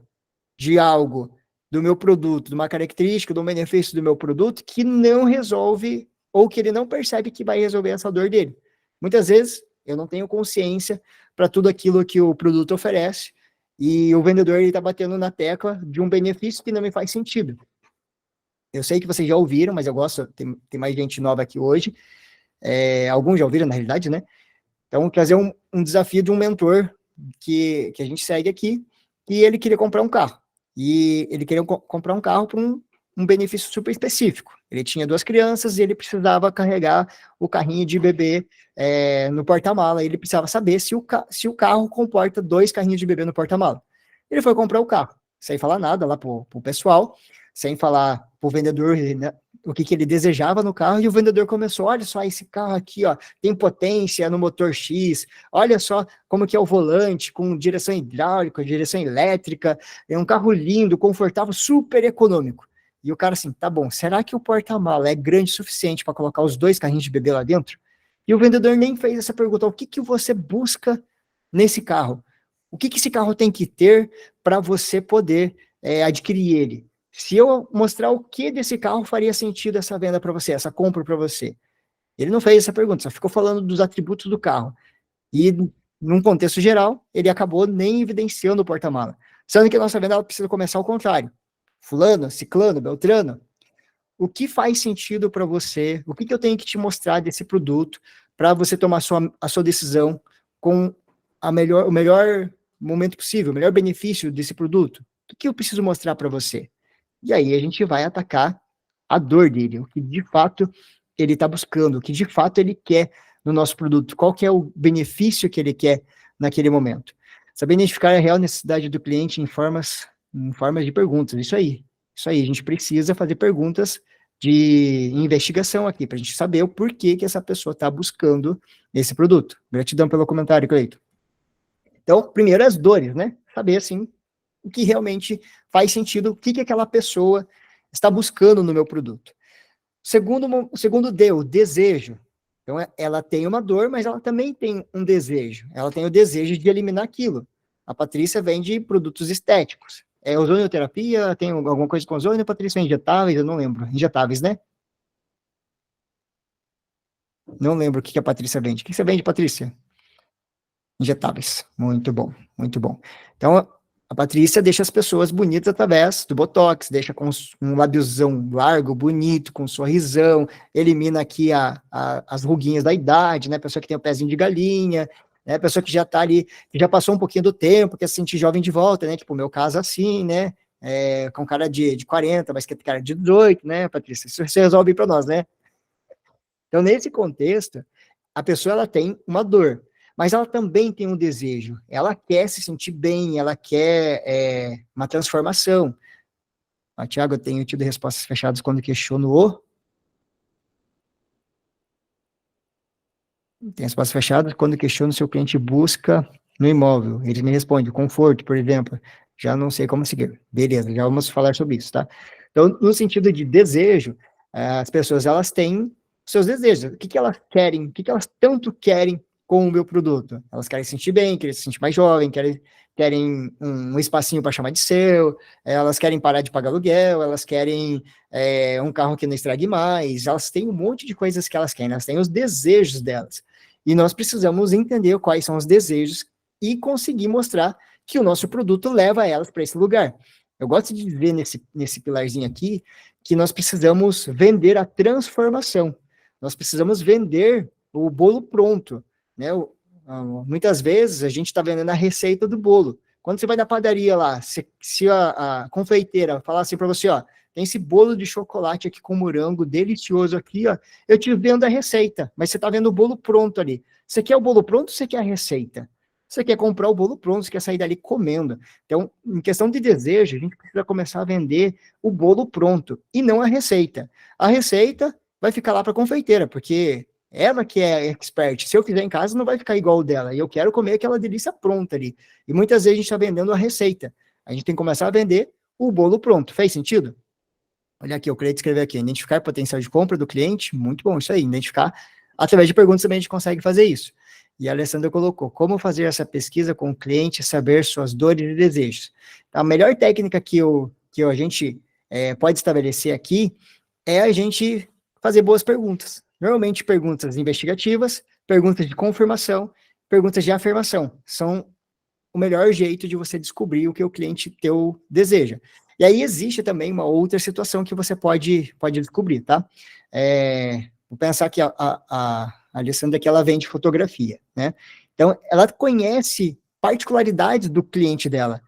de algo do meu produto, de uma característica, de um benefício do meu produto que não resolve ou que ele não percebe que vai resolver essa dor dele. Muitas vezes eu não tenho consciência para tudo aquilo que o produto oferece e o vendedor está batendo na tecla de um benefício que não me faz sentido. Eu sei que vocês já ouviram, mas eu gosto, tem mais gente nova aqui hoje, alguns já ouviram na realidade, né? Então, trazer um desafio de um mentor que a gente segue aqui, que ele queria comprar um carro. E ele queria comprar um carro para um benefício super específico. Ele tinha 2 crianças e ele precisava carregar o carrinho de bebê no porta-mala. Ele precisava saber se o carro comporta 2 carrinhos de bebê no porta-mala. Ele foi comprar o carro, sem falar nada lá pro pessoal, sem falar pro vendedor, né, o que ele desejava no carro, e o vendedor começou, olha só esse carro aqui, ó, tem potência no motor X, olha só como que é o volante, com direção hidráulica, direção elétrica, é um carro lindo, confortável, super econômico. E o cara assim, tá bom, será que o porta-mala é grande o suficiente para colocar os 2 carrinhos de bebê lá dentro? E o vendedor nem fez essa pergunta, o que você busca nesse carro? O que esse carro tem que ter para você poder adquirir ele? Se eu mostrar o que desse carro faria sentido essa venda para você, essa compra para você? Ele não fez essa pergunta, só ficou falando dos atributos do carro. E, num contexto geral, ele acabou nem evidenciando o porta-mala. Sendo que a nossa venda ela precisa começar ao contrário. Fulano, ciclano, beltrano, o que faz sentido para você? O que eu tenho que te mostrar desse produto para você tomar a sua decisão com o melhor momento possível, o melhor benefício desse produto? O que eu preciso mostrar para você? E aí a gente vai atacar a dor dele, o que de fato ele está buscando, o que de fato ele quer no nosso produto, qual que é o benefício que ele quer naquele momento. Saber identificar a real necessidade do cliente em formas de perguntas, isso aí, a gente precisa fazer perguntas de investigação aqui, para a gente saber o porquê que essa pessoa está buscando esse produto. Gratidão pelo comentário, Cleito. Então, primeiro as dores, né? Saber, assim, o que realmente faz sentido, o que aquela pessoa está buscando no meu produto. O segundo D, o desejo. Então, ela tem uma dor, mas ela também tem um desejo. Ela tem o desejo de eliminar aquilo. A Patrícia vende produtos estéticos. É ozonioterapia, tem alguma coisa com ozônio, Patrícia? Injetáveis? Eu não lembro. Injetáveis, né? Não lembro o que a Patrícia vende. O que você vende, Patrícia? Injetáveis. Muito bom, muito bom. Então, a Patrícia deixa as pessoas bonitas através do Botox, deixa com um lábiozão largo, bonito, com um sorrisão, elimina aqui as ruguinhas da idade, né? Pessoa que tem o pezinho de galinha, né? Pessoa que já tá ali, que já passou um pouquinho do tempo, quer se sentir jovem de volta, né? Tipo, o meu caso assim, né? Com cara de 40, mas que tem cara de 18, né, Patrícia? Isso você resolve para nós, né? Então, nesse contexto, a pessoa ela tem uma dor, mas ela também tem um desejo. Ela quer se sentir bem, ela quer uma transformação. Tiago, eu tenho tido respostas fechadas quando questiono o... Tem respostas fechadas quando questiono se o cliente busca no imóvel. Ele me responde, conforto, por exemplo. Já não sei como seguir. Beleza, já vamos falar sobre isso, tá? Então, no sentido de desejo, as pessoas, elas têm seus desejos. O que elas querem? O que elas tanto querem com o meu produto? Elas querem se sentir bem, querem se sentir mais jovem, querem um espacinho para chamar de seu, elas querem parar de pagar aluguel, elas querem um carro que não estrague mais, elas têm um monte de coisas que elas querem, elas têm os desejos delas. E nós precisamos entender quais são os desejos e conseguir mostrar que o nosso produto leva elas para esse lugar. Eu gosto de dizer nesse pilarzinho aqui que nós precisamos vender a transformação. Nós precisamos vender o bolo pronto, né? Muitas vezes a gente está vendendo a receita do bolo. Quando você vai na padaria lá, se a confeiteira falar assim para você, ó, tem esse bolo de chocolate aqui com morango delicioso aqui, ó, eu te vendo a receita, mas você está vendo o bolo pronto ali. Você quer o bolo pronto ou você quer a receita? Você quer comprar o bolo pronto, você quer sair dali comendo. Então, em questão de desejo, a gente precisa começar a vender o bolo pronto e não a receita. A receita vai ficar lá para a confeiteira, porque ela que é expert. Se eu fizer em casa, não vai ficar igual o dela. E eu quero comer aquela delícia pronta ali. E muitas vezes a gente está vendendo a receita. A gente tem que começar a vender o bolo pronto. Fez sentido? Olha aqui, eu queria escrever aqui, identificar o potencial de compra do cliente, muito bom, isso aí, identificar, através de perguntas também a gente consegue fazer isso. E a Alessandra colocou, como fazer essa pesquisa com o cliente, saber suas dores e desejos. A melhor técnica que a gente pode estabelecer aqui é a gente fazer boas perguntas. Normalmente perguntas investigativas, perguntas de confirmação, perguntas de afirmação. São o melhor jeito de você descobrir o que o cliente teu deseja. E aí existe também uma outra situação que você pode descobrir, tá? Vou pensar que a Alessandra aqui, ela vende fotografia, né? Então, ela conhece particularidades do cliente dela.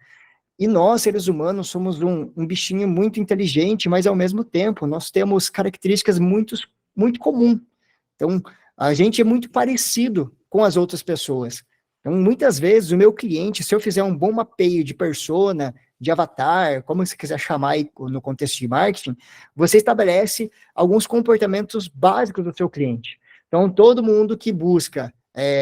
E nós, seres humanos, somos um bichinho muito inteligente, mas ao mesmo tempo, nós temos características muito comuns. Então, a gente é muito parecido com as outras pessoas. Então, muitas vezes, o meu cliente, se eu fizer um bom mapeio de persona, de avatar, como você quiser chamar aí no contexto de marketing, você estabelece alguns comportamentos básicos do seu cliente. Então, todo mundo que busca,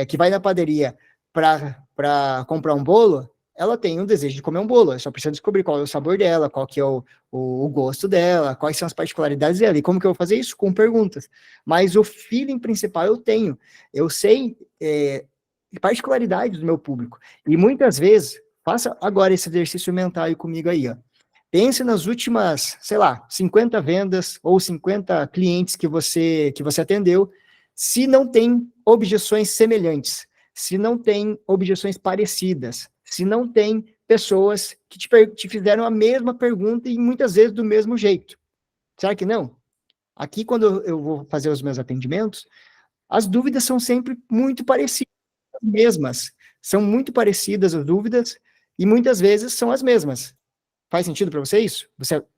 que vai na padaria para comprar um bolo, ela tem um desejo de comer um bolo, só precisa descobrir qual é o sabor dela, qual que é o gosto dela, quais são as particularidades dela, e como que eu vou fazer isso? Com perguntas. Mas o feeling principal eu sei particularidades do meu público, e muitas vezes, faça agora esse exercício mental aí comigo aí, ó. Pense nas últimas, sei lá, 50 vendas ou 50 clientes que você atendeu, se não tem objeções semelhantes, se não tem objeções parecidas, se não tem pessoas que te fizeram a mesma pergunta e muitas vezes do mesmo jeito. Será que não? Aqui, quando eu vou fazer os meus atendimentos, as dúvidas são sempre muito parecidas, mesmas. São muito parecidas as dúvidas e muitas vezes são as mesmas. Faz sentido para você isso?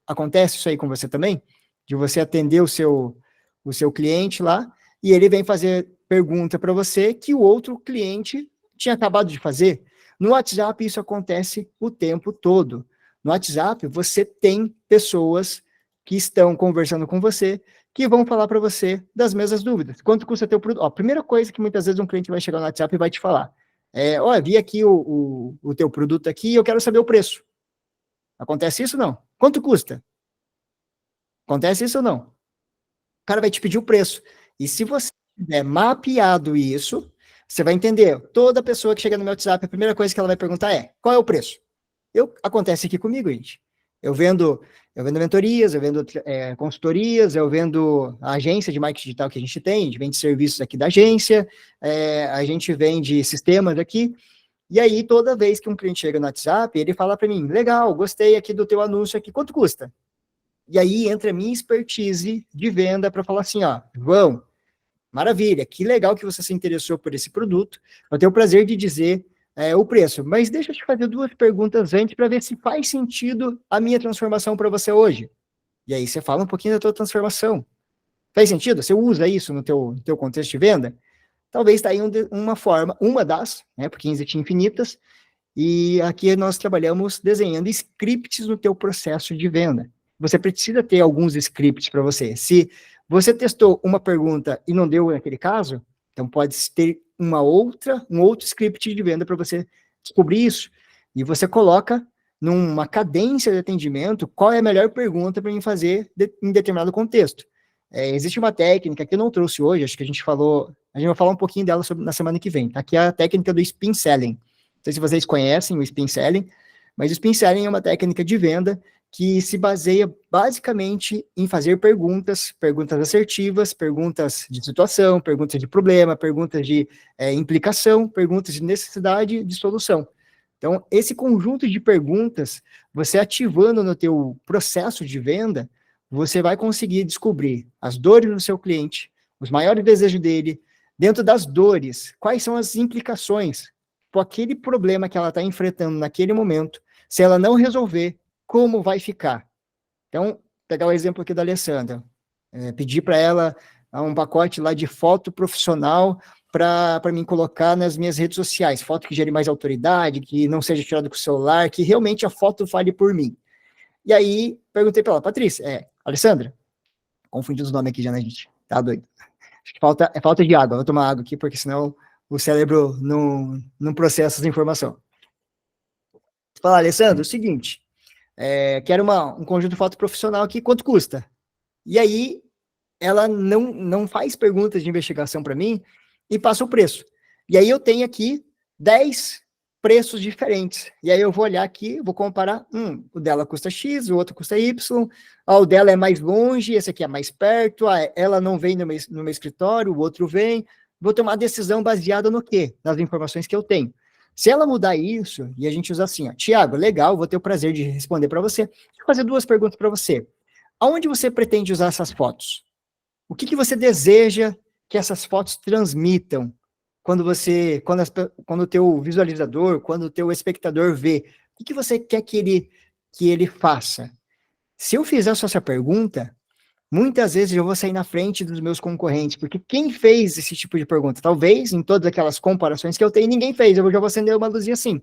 Acontece isso aí com você também? De você atender o seu cliente lá e ele vem fazer pergunta para você que o outro cliente tinha acabado de fazer. No WhatsApp isso acontece o tempo todo. No WhatsApp você tem pessoas que estão conversando com você que vão falar para você das mesmas dúvidas. Quanto custa teu produto? Ó, a primeira coisa que muitas vezes um cliente vai chegar no WhatsApp e vai te falar ó, vi aqui o teu produto aqui e eu quero saber o preço. Acontece isso ou não? Quanto custa? Acontece isso ou não? O cara vai te pedir o preço. E se você tiver mapeado isso, você vai entender. Toda pessoa que chega no meu WhatsApp, a primeira coisa que ela vai perguntar qual é o preço? Acontece aqui comigo, gente. Eu vendo mentorias, eu vendo consultorias, eu vendo a agência de marketing digital que a gente tem, a gente vende serviços aqui da agência, a gente vende sistemas aqui, e aí toda vez que um cliente chega no WhatsApp, ele fala para mim, legal, gostei aqui do teu anúncio aqui, quanto custa? E aí entra a minha expertise de venda para falar assim, ó, João, maravilha, que legal que você se interessou por esse produto, eu tenho o prazer de dizer o preço, mas deixa eu te fazer duas perguntas antes para ver se faz sentido a minha transformação para você hoje. E aí você fala um pouquinho da tua transformação. Faz sentido? Você usa isso no teu contexto de venda? Talvez está aí uma forma, uma das, né, porque existem infinitas, e aqui nós trabalhamos desenhando scripts no teu processo de venda. Você precisa ter alguns scripts para você. Se você testou uma pergunta e não deu naquele caso, então pode ter um outro script de venda para você descobrir isso. E você coloca numa cadência de atendimento qual é a melhor pergunta para mim fazer em determinado contexto. Existe uma técnica que eu não trouxe hoje, acho que a gente vai falar um pouquinho dela na semana que vem, tá? Que é a técnica do spin selling. Não sei se vocês conhecem o spin selling, mas o spin selling é uma técnica de venda que se baseia basicamente em fazer perguntas assertivas, perguntas de situação, perguntas de problema, perguntas de implicação, perguntas de necessidade de solução. Então, esse conjunto de perguntas, você ativando no teu processo de venda, você vai conseguir descobrir as dores do seu cliente, os maiores desejos dele, dentro das dores, quais são as implicações por aquele problema que ela está enfrentando naquele momento, se ela não resolver, como vai ficar? Então, pegar o exemplo aqui da Alessandra, pedir para ela um pacote lá de foto profissional para mim colocar nas minhas redes sociais, foto que gere mais autoridade, que não seja tirada com o celular, que realmente a foto fale por mim. E aí, perguntei para ela, Patrícia, Alessandra, confundi os nomes aqui já, né, gente? Tá doido. Acho que falta de água, vou tomar água aqui, porque senão o cérebro não processa essa informação. Fala, Alessandra, o seguinte, quero um conjunto de foto profissional aqui, quanto custa? E aí, ela não faz perguntas de investigação para mim e passa o preço. E aí eu tenho aqui 10 preços diferentes. E aí eu vou olhar aqui, vou comparar, o dela custa X, o outro custa Y, o dela é mais longe, esse aqui é mais perto, ela não vem no meu escritório, o outro vem. Vou tomar uma decisão baseada no quê? Nas informações que eu tenho. Se ela mudar isso, e a gente usa assim, Tiago, legal, vou ter o prazer de responder para você. Vou fazer duas perguntas para você. Aonde você pretende usar essas fotos? O que você deseja que essas fotos transmitam quando o teu visualizador, quando o teu espectador vê? O que você quer que ele faça? Se eu fizer só essa pergunta, muitas vezes eu vou sair na frente dos meus concorrentes, porque quem fez esse tipo de pergunta? Talvez, em todas aquelas comparações que eu tenho, ninguém fez. Eu já vou acender uma luzinha assim.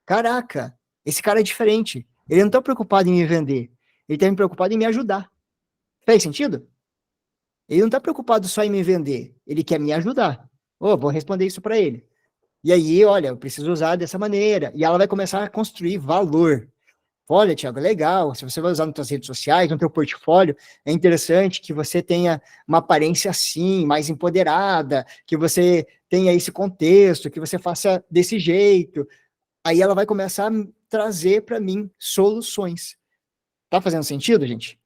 Caraca, esse cara é diferente. Ele não está preocupado em me vender. Ele está preocupado em me ajudar. Faz sentido? Ele não está preocupado só em me vender. Ele quer me ajudar. Vou responder isso para ele. E aí, olha, eu preciso usar dessa maneira. E ela vai começar a construir valor. Olha, Thiago, legal. Se você vai usar nas suas redes sociais, no teu portfólio, é interessante que você tenha uma aparência assim, mais empoderada, que você tenha esse contexto, que você faça desse jeito. Aí ela vai começar a trazer para mim soluções. Tá fazendo sentido, gente?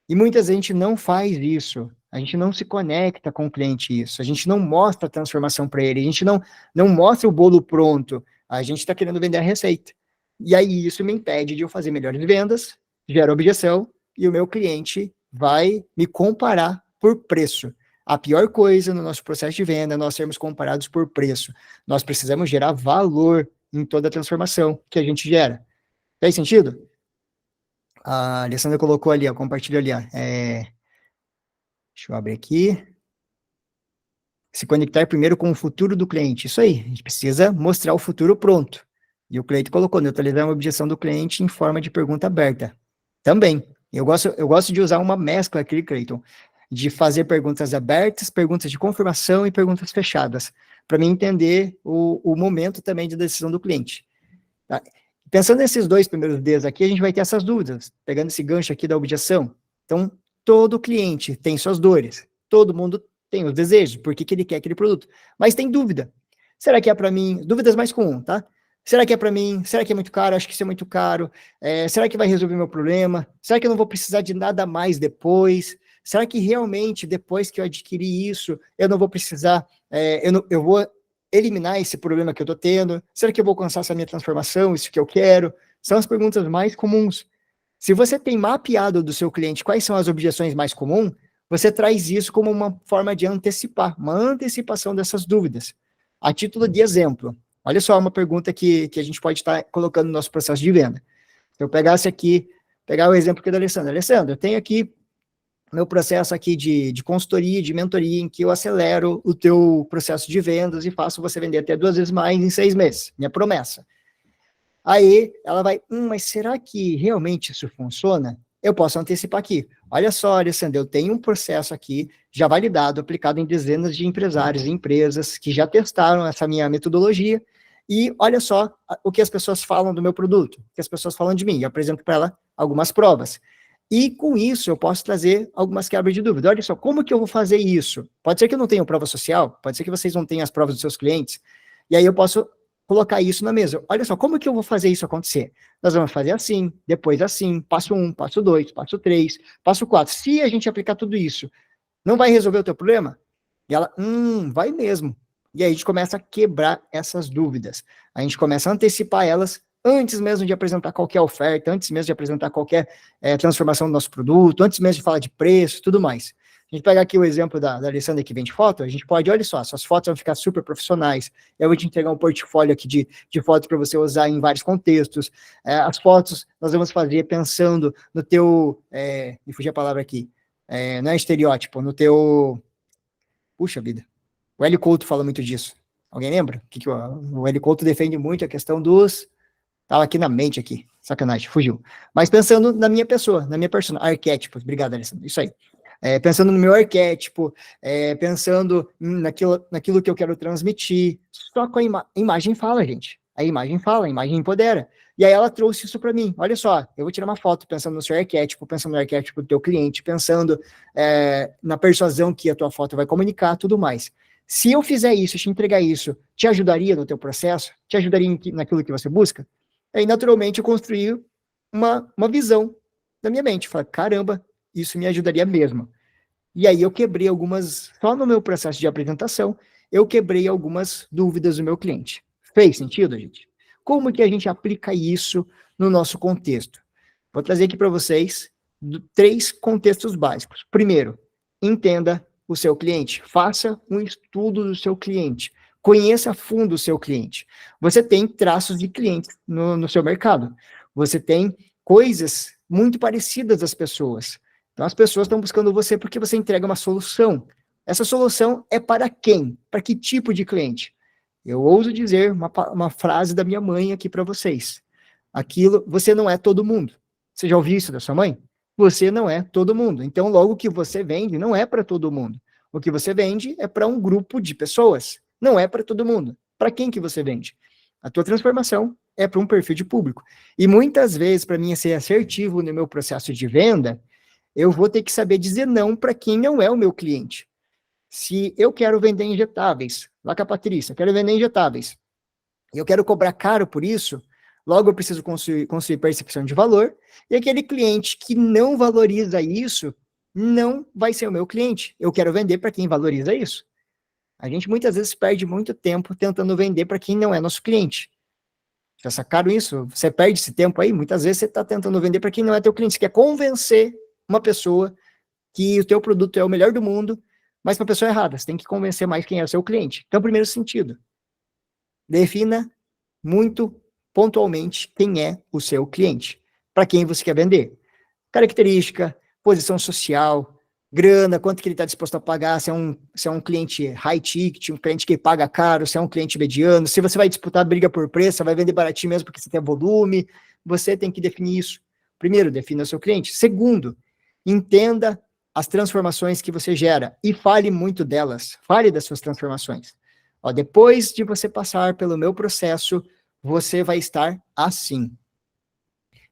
E muitas vezes a gente não faz isso, a gente não se conecta com o cliente isso, a gente não mostra a transformação para ele, a gente não mostra o bolo pronto, a gente está querendo vender a receita. E aí isso me impede de eu fazer melhores vendas, gera objeção, e o meu cliente vai me comparar por preço. A pior coisa no nosso processo de venda é nós sermos comparados por preço. Nós precisamos gerar valor em toda a transformação que a gente gera. Faz sentido? A Alessandra colocou ali, ó, compartilhou ali, ó. Deixa eu abrir aqui. Se conectar primeiro com o futuro do cliente. Isso aí, a gente precisa mostrar o futuro pronto. E o Cleito colocou, neutralizar uma objeção do cliente em forma de pergunta aberta. Também. Eu gosto de usar uma mescla aqui, Cleiton, de fazer perguntas abertas, perguntas de confirmação e perguntas fechadas, para mim entender o momento também de decisão do cliente. Tá? Pensando nesses dois primeiros Ds aqui, a gente vai ter essas dúvidas, pegando esse gancho aqui da objeção. Então, todo cliente tem suas dores, todo mundo tem os desejos, por que ele quer aquele produto, mas tem dúvida. Será que é para mim? Dúvidas mais comuns, tá? Será que é para mim? Será que é muito caro? Acho que isso é muito caro. Será que vai resolver meu problema? Será que eu não vou precisar de nada mais depois? Será que realmente, depois que eu adquirir isso, eu não vou precisar, eu vou eliminar esse problema que eu estou tendo? Será que eu vou alcançar essa minha transformação, isso que eu quero? São as perguntas mais comuns. Se você tem mapeado do seu cliente quais são as objeções mais comuns, você traz isso como uma forma de antecipar, uma antecipação dessas dúvidas. A título de exemplo, olha só uma pergunta que a gente pode estar colocando no nosso processo de venda. Se eu pegasse aqui, pegar o exemplo aqui da Alessandra. Alessandra, eu tenho aqui meu processo aqui de consultoria, de mentoria, em que eu acelero o teu processo de vendas e faço você vender até 2 vezes mais em 6 meses. Minha promessa. Aí ela vai, mas será que realmente isso funciona? Eu posso antecipar aqui. Olha só, Alessandra, eu tenho um processo aqui já validado, aplicado em dezenas de empresários e empresas que já testaram essa minha metodologia. E olha só o que as pessoas falam do meu produto, o que as pessoas falam de mim. Eu apresento para ela algumas provas. E com isso eu posso trazer algumas quebras de dúvida. Olha só, como que eu vou fazer isso? Pode ser que eu não tenha prova social, pode ser que vocês não tenham as provas dos seus clientes, e aí eu posso colocar isso na mesa. Olha só, como que eu vou fazer isso acontecer? Nós vamos fazer assim, depois assim, passo 1, passo 2, passo 3, passo 4. Se a gente aplicar tudo isso, não vai resolver o teu problema? E ela, vai mesmo. E aí a gente começa a quebrar essas dúvidas. A gente começa a antecipar elas antes mesmo de apresentar qualquer oferta, antes mesmo de apresentar qualquer transformação do nosso produto, antes mesmo de falar de preço, tudo mais. A gente pega aqui o exemplo da Alessandra que vende foto, a gente pode, olha só, suas fotos vão ficar super profissionais, eu vou te entregar um portfólio aqui de fotos para você usar em vários contextos, as fotos nós vamos fazer pensando no teu, me fugiu a palavra aqui, não é estereótipo, no teu, puxa vida, o Hélio Couto fala muito disso, alguém lembra? O Hélio Couto defende muito a questão dos, estava aqui na mente aqui, sacanagem, fugiu, mas pensando na minha pessoa, na minha persona, arquétipos, obrigado, Alessandra, isso aí. Pensando no meu arquétipo, pensando naquilo que eu quero transmitir. Só com a imagem fala, gente. A imagem fala, a imagem empodera. E aí ela trouxe isso para mim. Olha só, eu vou tirar uma foto pensando no seu arquétipo, pensando no arquétipo do teu cliente, pensando na persuasão que a tua foto vai comunicar, tudo mais. Se eu fizer isso, te entregar isso, te ajudaria no teu processo? Te ajudaria naquilo que você busca? Aí, naturalmente, eu construí uma visão na minha mente. Falei, caramba, isso me ajudaria mesmo. E aí eu quebrei algumas, só no meu processo de apresentação, eu quebrei algumas dúvidas do meu cliente. Fez sentido, gente? Como que a gente aplica isso no nosso contexto? Vou trazer aqui para vocês 3 contextos básicos. Primeiro, entenda o seu cliente. Faça um estudo do seu cliente. Conheça a fundo o seu cliente. Você tem traços de clientes no seu mercado. Você tem coisas muito parecidas das pessoas. Então, as pessoas estão buscando você porque você entrega uma solução. Essa solução é para quem? Para que tipo de cliente? Eu ouso dizer uma frase da minha mãe aqui para vocês. Você não é todo mundo. Você já ouviu isso da sua mãe? Você não é todo mundo. Então, logo o que você vende não é para todo mundo. O que você vende é para um grupo de pessoas. Não é para todo mundo. Para quem que você vende? A tua transformação é para um perfil de público. E muitas vezes, para mim ser assertivo no meu processo de venda, eu vou ter que saber dizer não para quem não é o meu cliente. Se eu quero vender injetáveis, lá com a Patrícia, quero vender injetáveis, e eu quero cobrar caro por isso, logo eu preciso construir percepção de valor, e aquele cliente que não valoriza isso, não vai ser o meu cliente. Eu quero vender para quem valoriza isso. A gente muitas vezes perde muito tempo tentando vender para quem não é nosso cliente. Já sacaram isso? Você perde esse tempo aí? Muitas vezes você está tentando vender para quem não é teu cliente. Você quer convencer uma pessoa que o teu produto é o melhor do mundo, mas para a pessoa errada. Você tem que convencer mais quem é o seu cliente. Então, primeiro sentido, defina muito pontualmente quem é o seu cliente, para quem você quer vender. Característica, posição social, grana, quanto que ele está disposto a pagar, se é um cliente high ticket, um cliente que paga caro, se é um cliente mediano, se você vai disputar briga por preço, vai vender baratinho mesmo porque você tem volume, você tem que definir isso. Primeiro, defina o seu cliente. Segundo, entenda as transformações que você gera e fale muito delas, fale das suas transformações. Ó, depois de você passar pelo meu processo, você vai estar assim.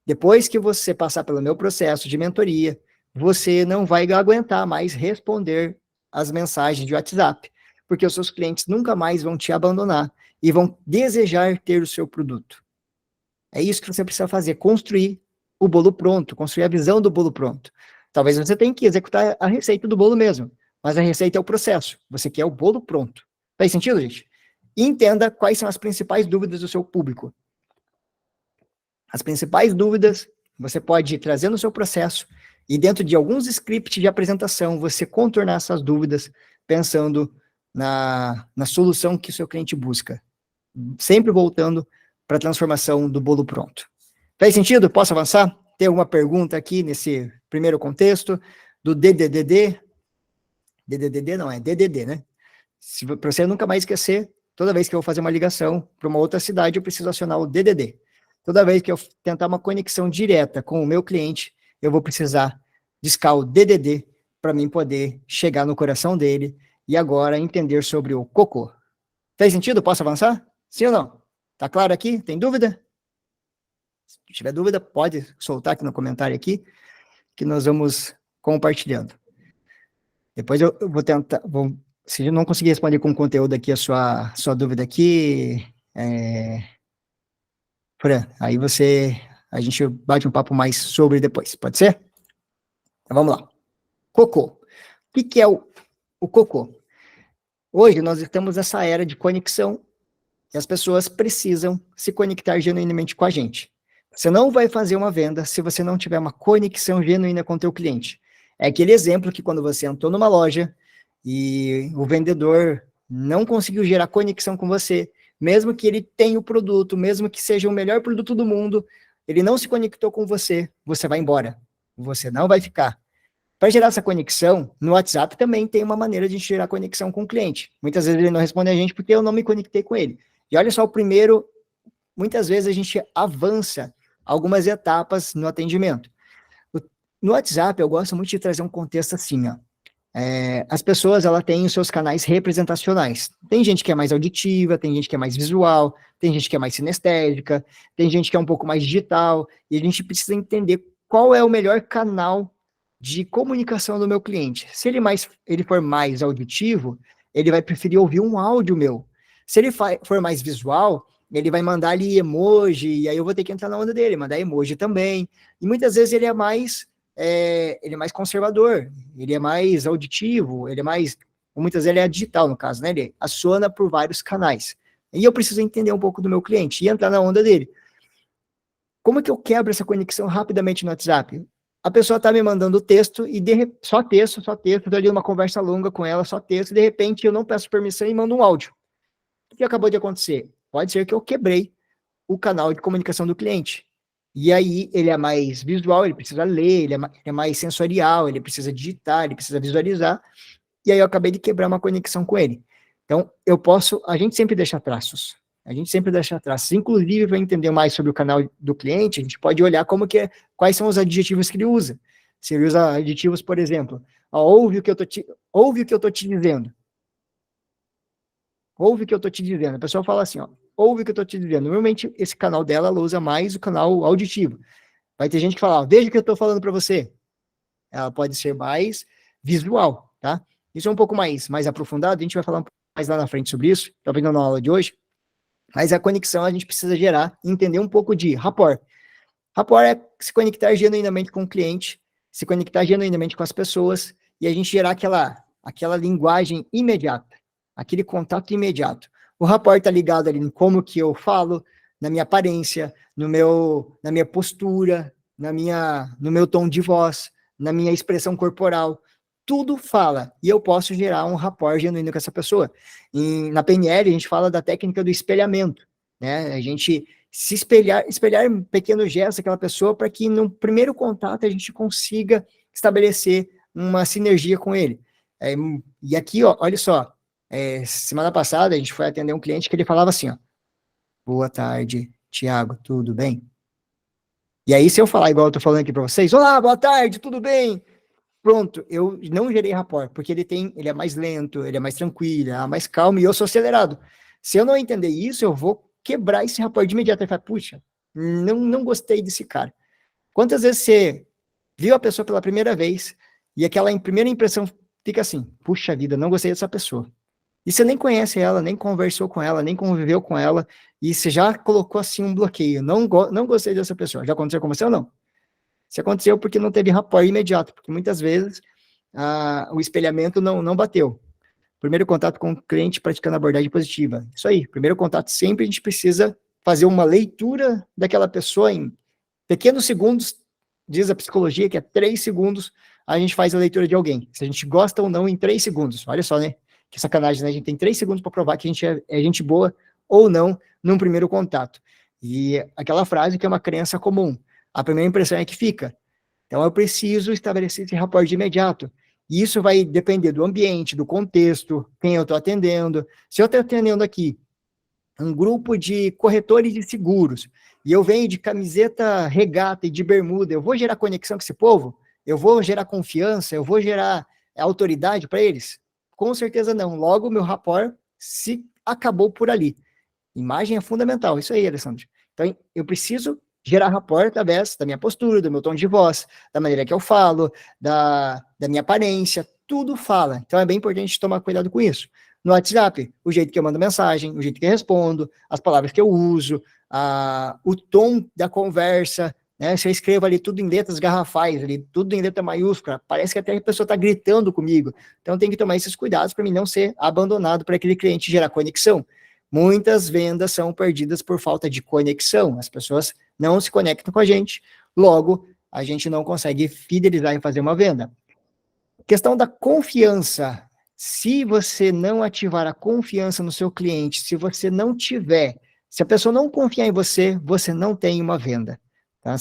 Depois que você passar pelo meu processo de mentoria, você não vai aguentar mais responder as mensagens de WhatsApp, porque os seus clientes nunca mais vão te abandonar e vão desejar ter o seu produto. É isso que você precisa fazer, construir o bolo pronto, construir a visão do bolo pronto. Talvez você tenha que executar a receita do bolo mesmo, mas a receita é o processo, você quer o bolo pronto. Faz sentido, gente? E entenda quais são as principais dúvidas do seu público. As principais dúvidas você pode trazer no seu processo e dentro de alguns scripts de apresentação você contornar essas dúvidas pensando na solução que o seu cliente busca. Sempre voltando para a transformação do bolo pronto. Faz sentido? Posso avançar? Tem alguma pergunta aqui nesse primeiro contexto do DDD? DDD não, é DDD, né? Para você nunca mais esquecer, toda vez que eu vou fazer uma ligação para uma outra cidade, eu preciso acionar o DDD. Toda vez que eu tentar uma conexão direta com o meu cliente, eu vou precisar discar o DDD para mim poder chegar no coração dele e agora entender sobre o cocô. Fez sentido? Posso avançar? Sim ou não? Tá claro aqui? Tem dúvida? Se tiver dúvida, pode soltar aqui no comentário aqui, que nós vamos compartilhando. Depois eu vou tentar, se eu não conseguir responder com conteúdo aqui a sua dúvida aqui, Fran, aí a gente bate um papo mais sobre depois, pode ser? Então vamos lá. Cocô. O que é o cocô? Hoje nós estamos nessa era de conexão e as pessoas precisam se conectar genuinamente com a gente. Você não vai fazer uma venda se você não tiver uma conexão genuína com o teu cliente. É aquele exemplo que quando você entrou numa loja e o vendedor não conseguiu gerar conexão com você, mesmo que ele tenha o produto, mesmo que seja o melhor produto do mundo, ele não se conectou com você, você vai embora. Você não vai ficar. Para gerar essa conexão, no WhatsApp também tem uma maneira de gerar conexão com o cliente. Muitas vezes ele não responde a gente porque eu não me conectei com ele. E olha só, muitas vezes a gente avança algumas etapas no atendimento. No WhatsApp, eu gosto muito de trazer um contexto assim, ó. As pessoas, ela têm os seus canais representacionais. Tem gente que é mais auditiva, tem gente que é mais visual, tem gente que é mais sinestésica, tem gente que é um pouco mais digital, e a gente precisa entender qual é o melhor canal de comunicação do meu cliente. Se ele for mais auditivo, ele vai preferir ouvir um áudio meu. Se ele for mais visual, ele vai mandar ali emoji, e aí eu vou ter que entrar na onda dele, mandar emoji também. E muitas vezes ele é mais conservador, ele é mais auditivo, muitas vezes ele é digital no caso, né? Ele aciona por vários canais. E eu preciso entender um pouco do meu cliente e entrar na onda dele. Como é que eu quebro essa conexão rapidamente no WhatsApp? A pessoa está me mandando texto e só texto, estou ali numa conversa longa com ela, só texto, e de repente eu não peço permissão e mando um áudio. O que acabou de acontecer? Pode ser que eu quebrei o canal de comunicação do cliente. E aí ele é mais visual, ele precisa ler, ele é mais sensorial, ele precisa digitar, ele precisa visualizar, e aí eu acabei de quebrar uma conexão com ele. Então, a gente sempre deixa traços, inclusive para entender mais sobre o canal do cliente, a gente pode olhar quais são os adjetivos que ele usa. Se ele usa adjetivos, por exemplo, ouve o que eu tô te dizendo. Ouve o que eu tô te dizendo. A pessoa fala assim, ouve o que eu tô te dizendo. Normalmente, esse canal dela, ela usa mais o canal auditivo. Vai ter gente que fala, veja o que eu tô falando para você. Ela pode ser mais visual, tá? Isso é um pouco mais aprofundado, a gente vai falar um pouco mais lá na frente sobre isso, talvez não na aula de hoje. Mas a conexão a gente precisa gerar, entender um pouco de rapport. Rapport é se conectar genuinamente com o cliente, se conectar genuinamente com as pessoas, e a gente gerar aquela linguagem imediata, aquele contato imediato. O rapport está ligado ali em como que eu falo, na minha aparência, na minha postura, no meu tom de voz, na minha expressão corporal. Tudo fala, e eu posso gerar um rapport genuíno com essa pessoa. Na PNL, a gente fala da técnica do espelhamento, né? A gente se espelhar em pequenos gestos daquela pessoa para que no primeiro contato a gente consiga estabelecer uma sinergia com ele. E aqui, ó, olha só, semana passada a gente foi atender um cliente que ele falava assim, ó, boa tarde, Tiago, tudo bem? E aí, se eu falar igual eu tô falando aqui para vocês, olá, boa tarde, tudo bem? Pronto, eu não gerei rapport, porque ele é mais lento, ele é mais tranquilo, é mais calmo e eu sou acelerado. Se eu não entender isso, eu vou quebrar esse rapport de imediato e falar, puxa, não gostei desse cara. Quantas vezes você viu a pessoa pela primeira vez e aquela primeira impressão fica assim, puxa vida, não gostei dessa pessoa. E você nem conhece ela, nem conversou com ela, nem conviveu com ela, e você já colocou assim um bloqueio, não gostei dessa pessoa. Já aconteceu com você ou não? Se aconteceu porque não teve rapport imediato, porque muitas vezes o espelhamento não bateu. Primeiro contato com o cliente praticando abordagem positiva. Isso aí, primeiro contato sempre a gente precisa fazer uma leitura daquela pessoa em pequenos segundos, diz a psicologia que é 3 segundos, a gente faz a leitura de alguém. Se a gente gosta ou não em 3 segundos. Olha só, né? Que sacanagem, né? A gente tem 3 segundos para provar que a gente é gente boa ou não num primeiro contato. E aquela frase que é uma crença comum. A primeira impressão é que fica. Então, eu preciso estabelecer esse rapport de imediato. E isso vai depender do ambiente, do contexto, quem eu estou atendendo. Se eu estou atendendo aqui um grupo de corretores de seguros, e eu venho de camiseta regata e de bermuda, eu vou gerar conexão com esse povo? Eu vou gerar confiança? Eu vou gerar autoridade para eles? Com certeza não. Logo, meu rapport se acabou por ali. Imagem é fundamental. Isso aí, Alessandro. Então, eu preciso gerar rapport através da minha postura, do meu tom de voz, da maneira que eu falo, da minha aparência, tudo fala. Então, é bem importante tomar cuidado com isso. No WhatsApp, o jeito que eu mando mensagem, o jeito que eu respondo, as palavras que eu uso, o tom da conversa, né? Se eu escrevo ali tudo em letras garrafais, ali, tudo em letra maiúscula, parece que até a pessoa está gritando comigo. Então, tem que tomar esses cuidados para mim não ser abandonado para aquele cliente gerar conexão. Muitas vendas são perdidas por falta de conexão. As pessoas não se conectam com a gente, logo, a gente não consegue fidelizar em fazer uma venda. Questão da confiança. Se você não ativar a confiança no seu cliente, se você não tiver, se a pessoa não confiar em você, você não tem uma venda. Tá?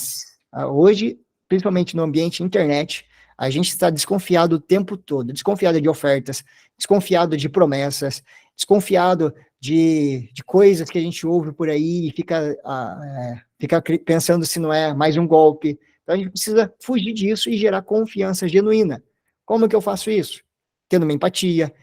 Hoje, principalmente no ambiente internet, a gente está desconfiado o tempo todo, desconfiado de ofertas, desconfiado de promessas, desconfiado de coisas que a gente ouve por aí e fica pensando se não é mais um golpe. Então, a gente precisa fugir disso e gerar confiança genuína. Como que eu faço isso? Tendo uma empatia,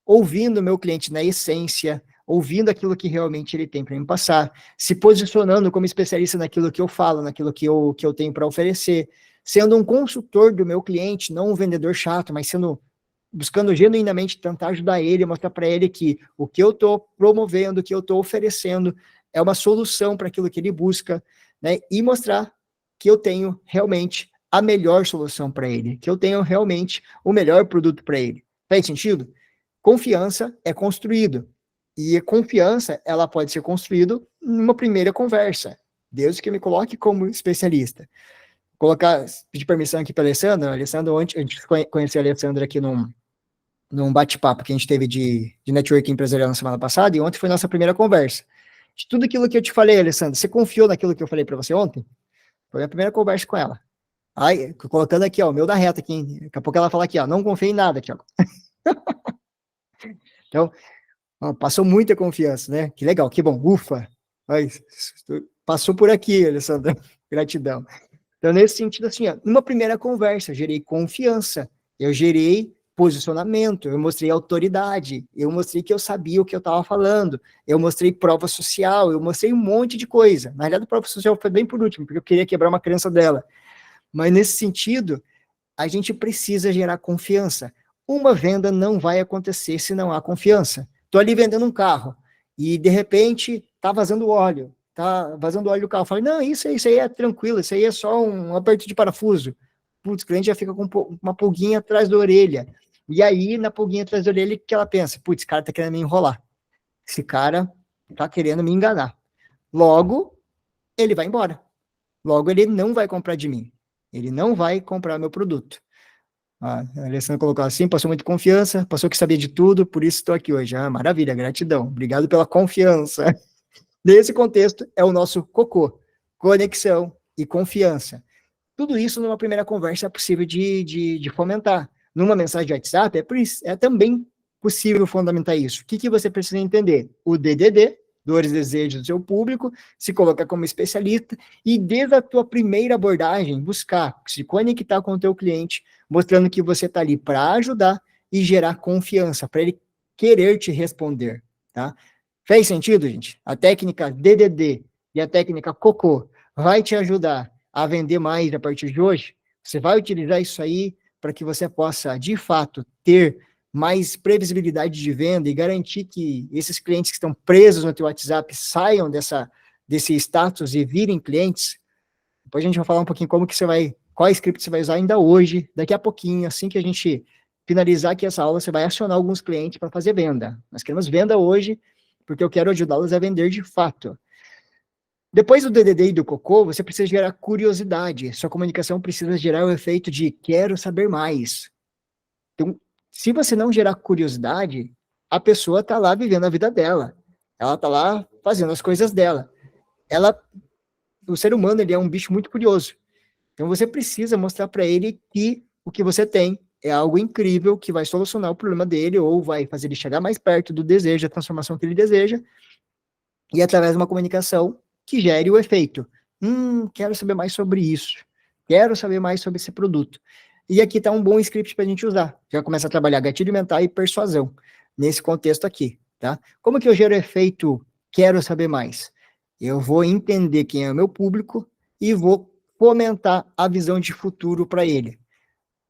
ouvindo o meu cliente na essência, ouvindo aquilo que realmente ele tem para me passar, se posicionando como especialista naquilo que eu falo, naquilo que eu tenho para oferecer, sendo um consultor do meu cliente, não um vendedor chato, mas buscando genuinamente tentar ajudar ele, mostrar para ele que o que eu estou promovendo, o que eu estou oferecendo é uma solução para aquilo que ele busca, né? E mostrar que eu tenho realmente a melhor solução para ele, que eu tenho realmente o melhor produto para ele. Faz sentido? Confiança é construído. E a confiança, ela pode ser construída numa primeira conversa. Deus que me coloque como especialista. Pedir permissão aqui para a Alessandra. Alessandra, a gente conheceu a Alessandra aqui num bate-papo que a gente teve de networking empresarial na semana passada, e ontem foi nossa primeira conversa. De tudo aquilo que eu te falei, Alessandra, você confiou naquilo que eu falei para você ontem? Foi a primeira conversa com ela. Aí, colocando aqui, ó, o meu da reta aqui, hein? Daqui a pouco ela fala aqui, ó, não confia em nada, Thiago. Então, ó, passou muita confiança, né? Que legal, que bom, ufa. Mas, passou por aqui, Alessandra, gratidão. Então, nesse sentido, assim, ó, numa primeira conversa, eu gerei confiança, eu gerei posicionamento, eu mostrei autoridade, eu mostrei que eu sabia o que eu estava falando, eu mostrei prova social, eu mostrei um monte de coisa. Na realidade, a prova social foi bem por último, porque eu queria quebrar uma crença dela. Mas, nesse sentido, a gente precisa gerar confiança. Uma venda não vai acontecer se não há confiança. Estou ali vendendo um carro, e de repente tá vazando óleo do carro. Eu falei, não, isso aí é tranquilo, isso aí é só um aperto de parafuso. Putz, o cliente já fica com uma pulguinha atrás da orelha. E aí, na pulguinha atrás da orelha, o que ela pensa? Putz, esse cara tá querendo me enrolar. Esse cara tá querendo me enganar. Logo, ele vai embora. Logo, ele não vai comprar de mim. Ele não vai comprar meu produto. A Alessandra colocou assim, passou muita confiança, passou que sabia de tudo, por isso estou aqui hoje. Ah, maravilha, gratidão. Obrigado pela confiança. Nesse contexto, é o nosso cocô. Conexão e confiança. Tudo isso numa primeira conversa é possível de fomentar. Numa mensagem de WhatsApp, é também possível fundamentar isso. O que você precisa entender? O DDD, dores e desejos do seu público, se colocar como especialista e desde a tua primeira abordagem, buscar se conectar com o teu cliente, mostrando que você está ali para ajudar e gerar confiança, para ele querer te responder, tá? Fez sentido, gente? A técnica DDD e a técnica COCO vai te ajudar a vender mais a partir de hoje? Você vai utilizar isso aí para que você possa, de fato, ter mais previsibilidade de venda e garantir que esses clientes que estão presos no teu WhatsApp saiam desse status e virem clientes? Depois a gente vai falar um pouquinho como que você vai, qual script você vai usar ainda hoje, daqui a pouquinho, assim que a gente finalizar aqui essa aula, você vai acionar alguns clientes para fazer venda. Nós queremos venda hoje, porque eu quero ajudá-los a vender de fato. Depois do DDD e do cocô, você precisa gerar curiosidade. Sua comunicação precisa gerar o efeito de quero saber mais. Então, se você não gerar curiosidade, a pessoa está lá vivendo a vida dela. Ela está lá fazendo as coisas dela. O ser humano, ele é um bicho muito curioso. Então, você precisa mostrar para ele que o que você tem é algo incrível que vai solucionar o problema dele ou vai fazer ele chegar mais perto do desejo, da transformação que ele deseja, e através de uma comunicação que gere o efeito. Quero saber mais sobre isso. Quero saber mais sobre esse produto. E aqui está um bom script para a gente usar. Já começa a trabalhar gatilho mental e persuasão nesse contexto aqui, tá? Como que eu gero efeito quero saber mais? Eu vou entender quem é o meu público e vou fomentar a visão de futuro para ele.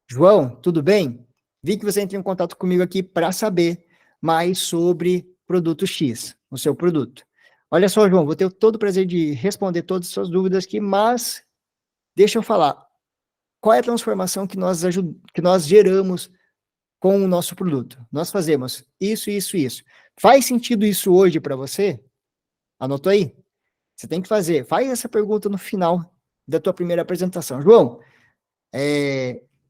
João, tudo bem? Vi que você entrou em contato comigo aqui para saber mais sobre produto X, o seu produto. Olha só, João, vou ter todo o prazer de responder todas as suas dúvidas aqui, mas deixa eu falar. Qual é a transformação que nós geramos com o nosso produto? Nós fazemos isso, isso, isso. Faz sentido isso hoje para você? Anotou aí? Você tem que fazer. Faz essa pergunta no final da tua primeira apresentação. João,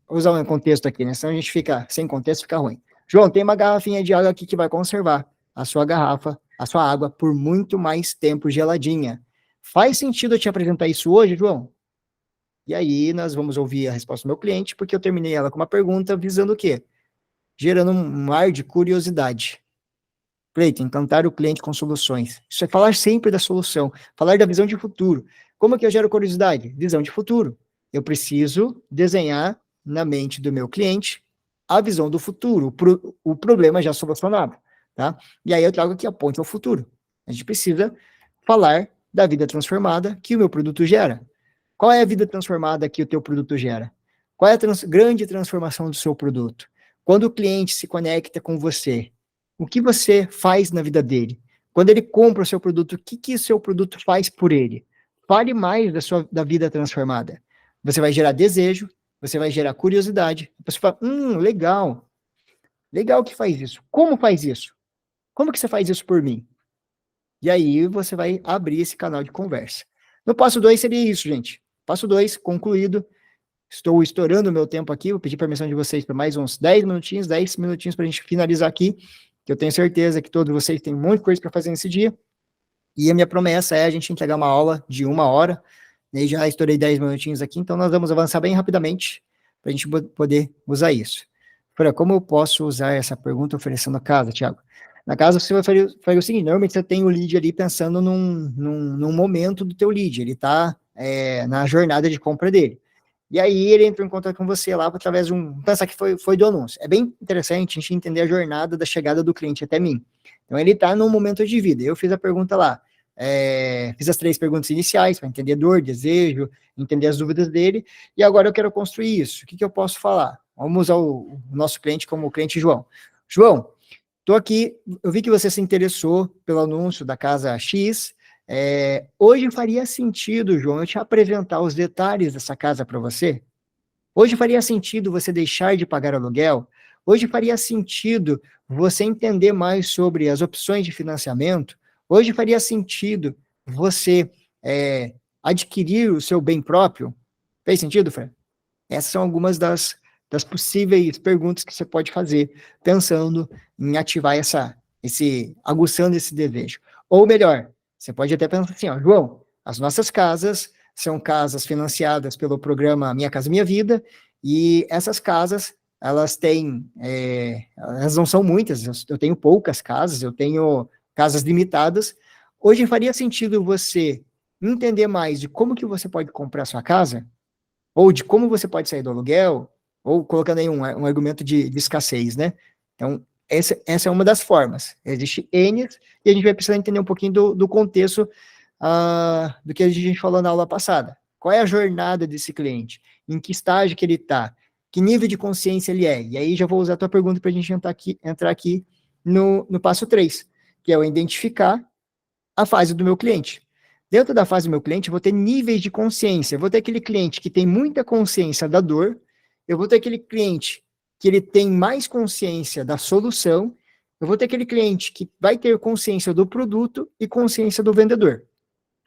vou usar um contexto aqui, né? Senão a gente fica sem contexto, fica ruim. João, tem uma garrafinha de água aqui que vai conservar a sua garrafa, a sua água, por muito mais tempo geladinha. Faz sentido eu te apresentar isso hoje, João? E aí nós vamos ouvir a resposta do meu cliente, porque eu terminei ela com uma pergunta visando o quê? Gerando um ar de curiosidade. Cleiton, encantar o cliente com soluções. Isso é falar sempre da solução, falar da visão de futuro. Como que eu gero curiosidade? Visão de futuro. Eu preciso desenhar na mente do meu cliente a visão do futuro, o problema já solucionado, tá? E aí eu trago aqui a ponte ao futuro. A gente precisa falar da vida transformada que o meu produto gera. Qual é a vida transformada que o teu produto gera? Qual é a grande transformação do seu produto? Quando o cliente se conecta com você, o que você faz na vida dele? Quando ele compra o seu produto, o que o seu produto faz por ele? Fale mais da vida transformada. Você vai gerar desejo, você vai gerar curiosidade. Você fala, legal. Legal que faz isso. Como faz isso? Como que você faz isso por mim? E aí você vai abrir esse canal de conversa. No passo 2 seria isso, gente. Passo 2, concluído. Estou estourando o meu tempo aqui, vou pedir permissão de vocês para mais uns 10 minutinhos para a gente finalizar aqui, que eu tenho certeza que todos vocês têm muita coisa para fazer nesse dia, e a minha promessa é a gente entregar uma aula de 1 hora, e já estourei 10 minutinhos aqui, então nós vamos avançar bem rapidamente, para a gente poder usar isso. Como eu posso usar essa pergunta oferecendo a casa, Thiago? Na casa você vai fazer o seguinte, normalmente você tem o lead ali pensando num momento do teu lead, ele está na jornada de compra dele. E aí ele entrou em contato com você lá através de pensar que foi do anúncio. É bem interessante a gente entender a jornada da chegada do cliente até mim. Então ele está num momento de vida. Eu fiz a pergunta lá, fiz as 3 perguntas iniciais para entender dor, desejo, entender as dúvidas dele, e agora eu quero construir isso. O que eu posso falar? Vamos usar o nosso cliente como o cliente João. João, Estou aqui, eu vi que você se interessou pelo anúncio da casa X. Hoje faria sentido, João, eu te apresentar os detalhes dessa casa para você? Hoje faria sentido você deixar de pagar aluguel? Hoje faria sentido você entender mais sobre as opções de financiamento? Hoje faria sentido você adquirir o seu bem próprio? Fez sentido, Fran? Essas são algumas das possíveis perguntas que você pode fazer, pensando em ativar aguçando esse desejo. Ou melhor, você pode até pensar assim, ó, João, as nossas casas são casas financiadas pelo programa Minha Casa Minha Vida, e essas casas, elas elas não são muitas, eu tenho poucas casas, eu tenho casas limitadas. Hoje faria sentido você entender mais de como que você pode comprar sua casa, ou de como você pode sair do aluguel, ou colocando aí um argumento de escassez, né? Então, essa é uma das formas. Existe N, e a gente vai precisar entender um pouquinho do contexto do que a gente falou na aula passada. Qual é a jornada desse cliente? Em que estágio que ele está? Que nível de consciência ele é? E aí já vou usar a tua pergunta para a gente entrar aqui no passo 3, que é o identificar a fase do meu cliente. Dentro da fase do meu cliente, eu vou ter níveis de consciência. Eu vou ter aquele cliente que tem muita consciência da dor, eu vou ter aquele cliente que ele tem mais consciência da solução, eu vou ter aquele cliente que vai ter consciência do produto e consciência do vendedor.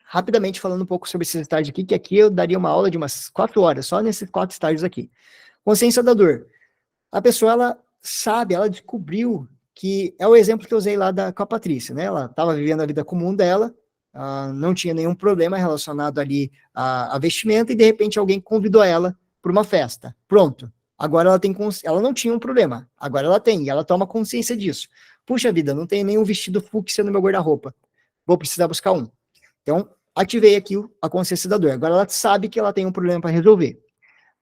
Rapidamente falando um pouco sobre esses estágios aqui, que aqui eu daria uma aula de umas 4 horas, só nesses 4 estágios aqui. Consciência da dor. A pessoa, ela sabe, ela descobriu que é o exemplo que eu usei lá com a Patrícia, né? Ela estava vivendo a vida comum dela, não tinha nenhum problema relacionado ali a vestimenta, e de repente alguém convidou ela para uma festa. Pronto. Agora ela não tinha um problema, agora ela tem, e ela toma consciência disso. Puxa vida, não tem nenhum vestido fúcsia no meu guarda-roupa, vou precisar buscar um. Então, ativei aqui a consciência da dor. Agora ela sabe que ela tem um problema para resolver.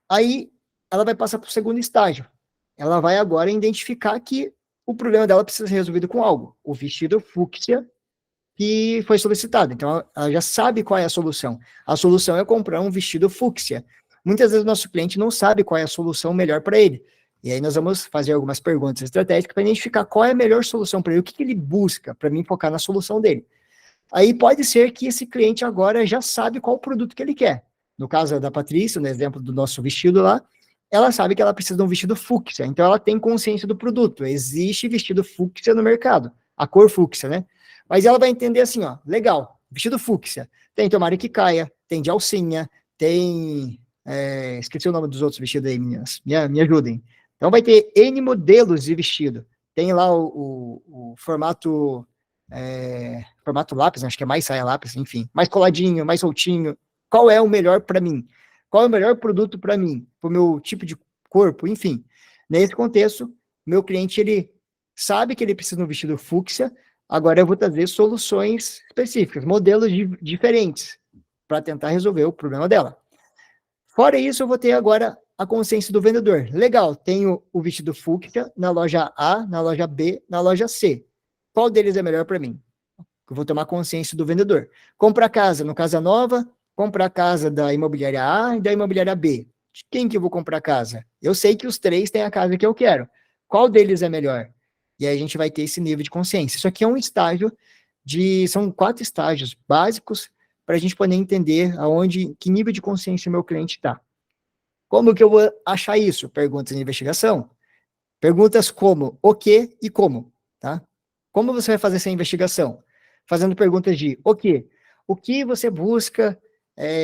Aí, ela vai passar para o segundo estágio. Ela vai agora identificar que o problema dela precisa ser resolvido com algo. O vestido fúcsia que foi solicitado. Então, ela já sabe qual é a solução. A solução é comprar um vestido fúcsia. Muitas vezes o nosso cliente não sabe qual é a solução melhor para ele. E aí nós vamos fazer algumas perguntas estratégicas para identificar qual é a melhor solução para ele, o que ele busca para mim focar na solução dele. Aí pode ser que esse cliente agora já sabe qual o produto que ele quer. No caso da Patrícia, no exemplo do nosso vestido lá, ela sabe que ela precisa de um vestido fúcsia, então ela tem consciência do produto. Existe vestido fúcsia no mercado, a cor fúcsia, né? Mas ela vai entender assim, ó, legal, vestido fúcsia, tem tomara que caia, tem de alcinha, tem... esqueci o nome dos outros vestidos aí, meninas, me ajudem. Então vai ter N modelos de vestido. Tem lá o formato lápis, acho que é mais saia lápis, enfim, mais coladinho, mais soltinho. Qual é o melhor para mim? Qual é o melhor produto para mim? Para o meu tipo de corpo, enfim. Nesse contexto, meu cliente, ele sabe que ele precisa de um vestido fúcsia, agora eu vou trazer soluções específicas, modelos diferentes, para tentar resolver o problema dela. Fora isso, eu vou ter agora a consciência do vendedor. Legal, tenho o vestido fúcsia na loja A, na loja B, na loja C. Qual deles é melhor para mim? Eu vou tomar consciência do vendedor. Comprar casa no Casa Nova, comprar casa da imobiliária A e da imobiliária B. De quem que eu vou comprar casa? Eu sei que os 3 têm a casa que eu quero. Qual deles é melhor? E aí a gente vai ter esse nível de consciência. Isso aqui é um estágio são 4 estágios básicos para a gente poder entender que nível de consciência o meu cliente está. Como que eu vou achar isso? Perguntas de investigação. Perguntas como o que e como, tá? Como você vai fazer essa investigação? Fazendo perguntas de o que você busca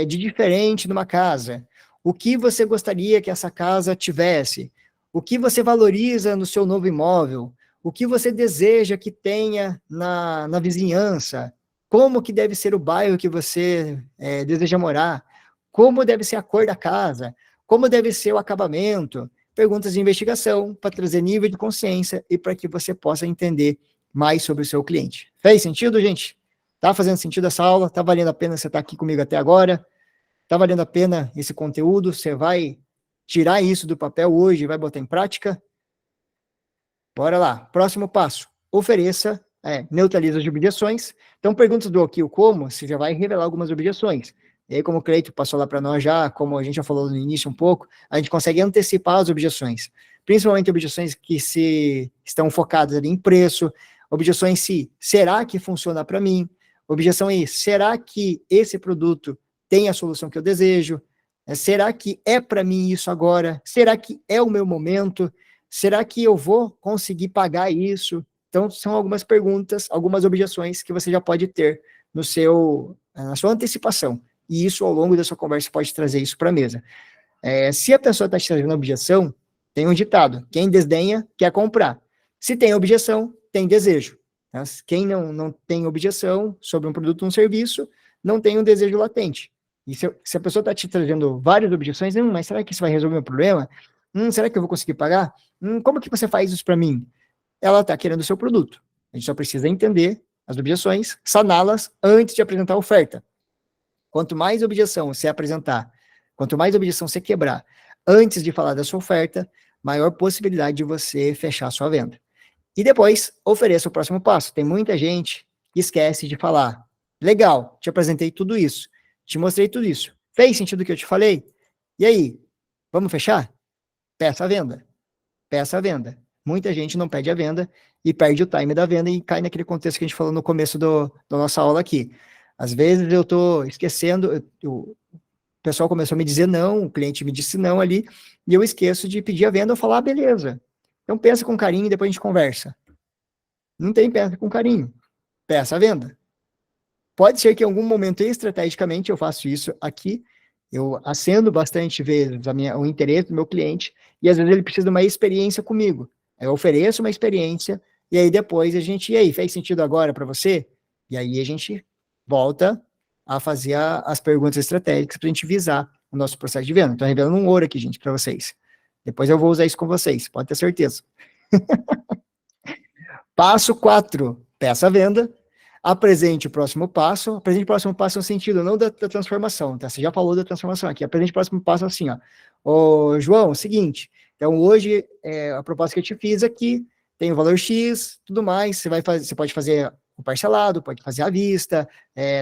de diferente numa casa? O que você gostaria que essa casa tivesse? O que você valoriza no seu novo imóvel? O que você deseja que tenha na vizinhança? Como que deve ser o bairro que você deseja morar? Como deve ser a cor da casa? Como deve ser o acabamento? Perguntas de investigação para trazer nível de consciência e para que você possa entender mais sobre o seu cliente. Fez sentido, gente? Tá fazendo sentido essa aula? Tá valendo a pena você estar aqui comigo até agora? Tá valendo a pena esse conteúdo? Você vai tirar isso do papel hoje e vai botar em prática? Bora lá. Próximo passo. Ofereça, neutraliza as objeções. Então, perguntas do o que, o como, você já vai revelar algumas objeções. E aí, como o Cleito passou lá para nós já, como a gente já falou no início um pouco, a gente consegue antecipar as objeções. principalmente objeções que estão focadas ali em preço, objeções será que funciona para mim? Objeção aí, será que esse produto tem a solução que eu desejo? Será que é para mim isso agora? Será que é o meu momento? Será que eu vou conseguir pagar isso? Então, são algumas perguntas, algumas objeções que você já pode ter na sua antecipação. E isso, ao longo da sua conversa, pode trazer isso para a mesa. Se a pessoa está te trazendo objeção, tem um ditado: quem desdenha, quer comprar. Se tem objeção, tem desejo. Tá? Quem não tem objeção sobre um produto ou um serviço, não tem um desejo latente. E se a pessoa está te trazendo várias objeções, mas será que isso vai resolver o meu problema? Será que eu vou conseguir pagar? Como que você faz isso para mim? Ela está querendo o seu produto. A gente só precisa entender as objeções, saná-las antes de apresentar a oferta. Quanto mais objeção você apresentar, quanto mais objeção você quebrar antes de falar da sua oferta, maior possibilidade de você fechar a sua venda. E depois, ofereça o próximo passo. Tem muita gente que esquece de falar: legal, te apresentei tudo isso, te mostrei tudo isso. Fez sentido o que eu te falei? E aí, vamos fechar? Peça a venda. Peça a venda. Muita gente não pede a venda e perde o time da venda e cai naquele contexto que a gente falou no começo da nossa aula aqui. Às vezes eu estou esquecendo, o pessoal começou a me dizer não, o cliente me disse não ali, e eu esqueço de pedir a venda, eu falar, beleza. Então pensa com carinho e depois a gente conversa. Não tem pensa com carinho. Peça a venda. Pode ser que em algum momento, estrategicamente, eu faço isso aqui, eu acendo bastante vezes o interesse do meu cliente, e às vezes ele precisa de uma experiência comigo. Eu ofereço uma experiência, e aí depois e aí, fez sentido agora para você? E aí a gente volta a fazer as perguntas estratégicas para a gente visar o nosso processo de venda. Estou revelando um ouro aqui, gente, para vocês. Depois eu vou usar isso com vocês, pode ter certeza. Passo 4, peça a venda. Apresente o próximo passo. Apresente o próximo passo no sentido não da transformação, tá? Você já falou da transformação aqui. Apresente o próximo passo assim, ó. Ô, João, seguinte, então hoje a proposta que eu te fiz aqui tem o valor X, tudo mais, você pode fazer o parcelado, pode fazer à vista,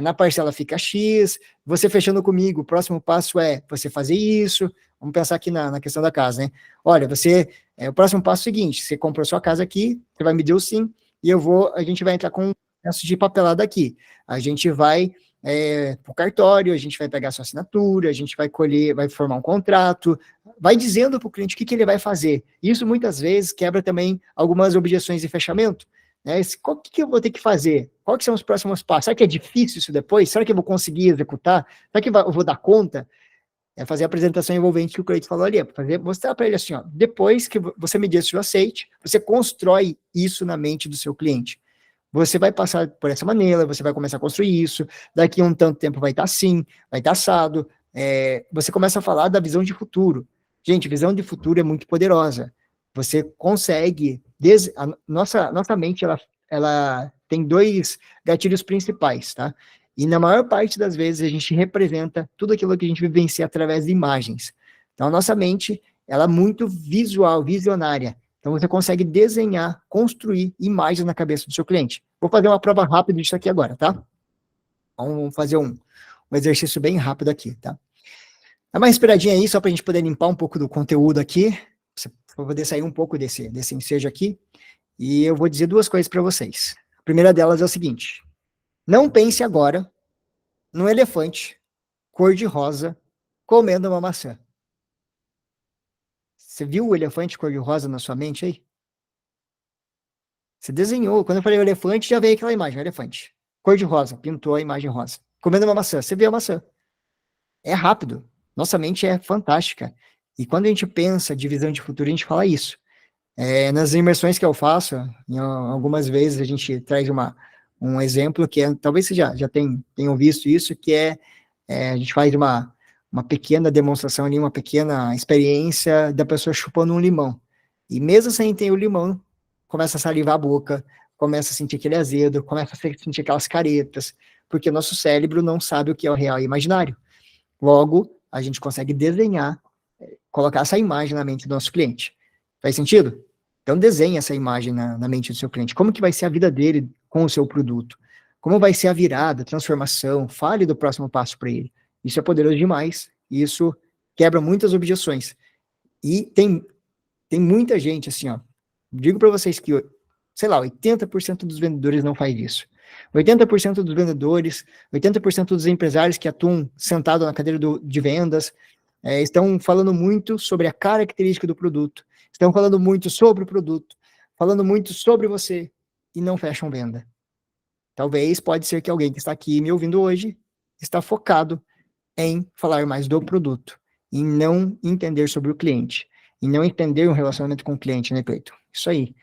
na parcela fica X, você fechando comigo, o próximo passo é você fazer isso, vamos pensar aqui na questão da casa, né? Olha, o próximo passo é o seguinte, você comprou sua casa aqui, você vai me dizer o sim, e a gente vai entrar com um processo de papelada aqui, a gente vai para o cartório, a gente vai pegar sua assinatura, a gente vai formar um contrato, vai dizendo para o cliente o que ele vai fazer. Isso muitas vezes quebra também algumas objeções de fechamento. Né? O que eu vou ter que fazer? Quais são os próximos passos? Será que é difícil isso depois? Será que eu vou conseguir executar? Será que eu vou dar conta? É fazer a apresentação envolvente que o Cleiton falou ali, mostrar para ele assim, ó, depois que você me diz o aceite, você constrói isso na mente do seu cliente. Você vai passar por essa maneira, você vai começar a construir isso, daqui a um tanto tempo vai estar assim, vai estar assado, você começa a falar da visão de futuro. Gente, visão de futuro é muito poderosa. Você consegue, nossa mente, ela tem 2 gatilhos principais, tá? E na maior parte das vezes a gente representa tudo aquilo que a gente vivencia através de imagens. Então a nossa mente, ela é muito visual, visionária. Então, você consegue desenhar, construir imagens na cabeça do seu cliente. Vou fazer uma prova rápida disso aqui agora, tá? Vamos fazer um exercício bem rápido aqui, tá? Dá uma respiradinha aí, só para a gente poder limpar um pouco do conteúdo aqui, para poder sair um pouco desse ensejo aqui. E eu vou dizer 2 coisas para vocês. A primeira delas é o seguinte: não pense agora num elefante cor-de-rosa comendo uma maçã. Você viu o elefante cor-de-rosa na sua mente aí? Você desenhou. Quando eu falei elefante, já veio aquela imagem, elefante. Cor-de-rosa, pintou a imagem rosa. Comendo uma maçã, você vê a maçã. É rápido. Nossa mente é fantástica. E quando a gente pensa de visão de futuro, a gente fala isso. Nas imersões que eu faço, algumas vezes a gente traz um exemplo que talvez você já tenham visto isso, que a gente faz uma pequena demonstração ali, uma pequena experiência da pessoa chupando um limão. E mesmo sem ter o limão, começa a salivar a boca, começa a sentir aquele azedo, começa a sentir aquelas caretas, porque nosso cérebro não sabe o que é o real e imaginário. Logo, a gente consegue desenhar, colocar essa imagem na mente do nosso cliente. Faz sentido? Então, desenhe essa imagem na mente do seu cliente. Como que vai ser a vida dele com o seu produto? Como vai ser a virada, a transformação? Fale do próximo passo para ele. Isso é poderoso demais. Isso quebra muitas objeções. E tem Tem muita gente, assim, ó, digo para vocês que, sei lá, 80% dos vendedores não faz isso. 80% dos vendedores, 80% dos empresários que atuam sentado na cadeira de vendas, estão falando muito sobre a característica do produto, estão falando muito sobre o produto, falando muito sobre você, e não fecham venda. Talvez, pode ser que alguém que está aqui me ouvindo hoje está focado em falar mais do produto, em não entender sobre o cliente, em não entender o relacionamento com o cliente, né, Cleiton? Isso aí,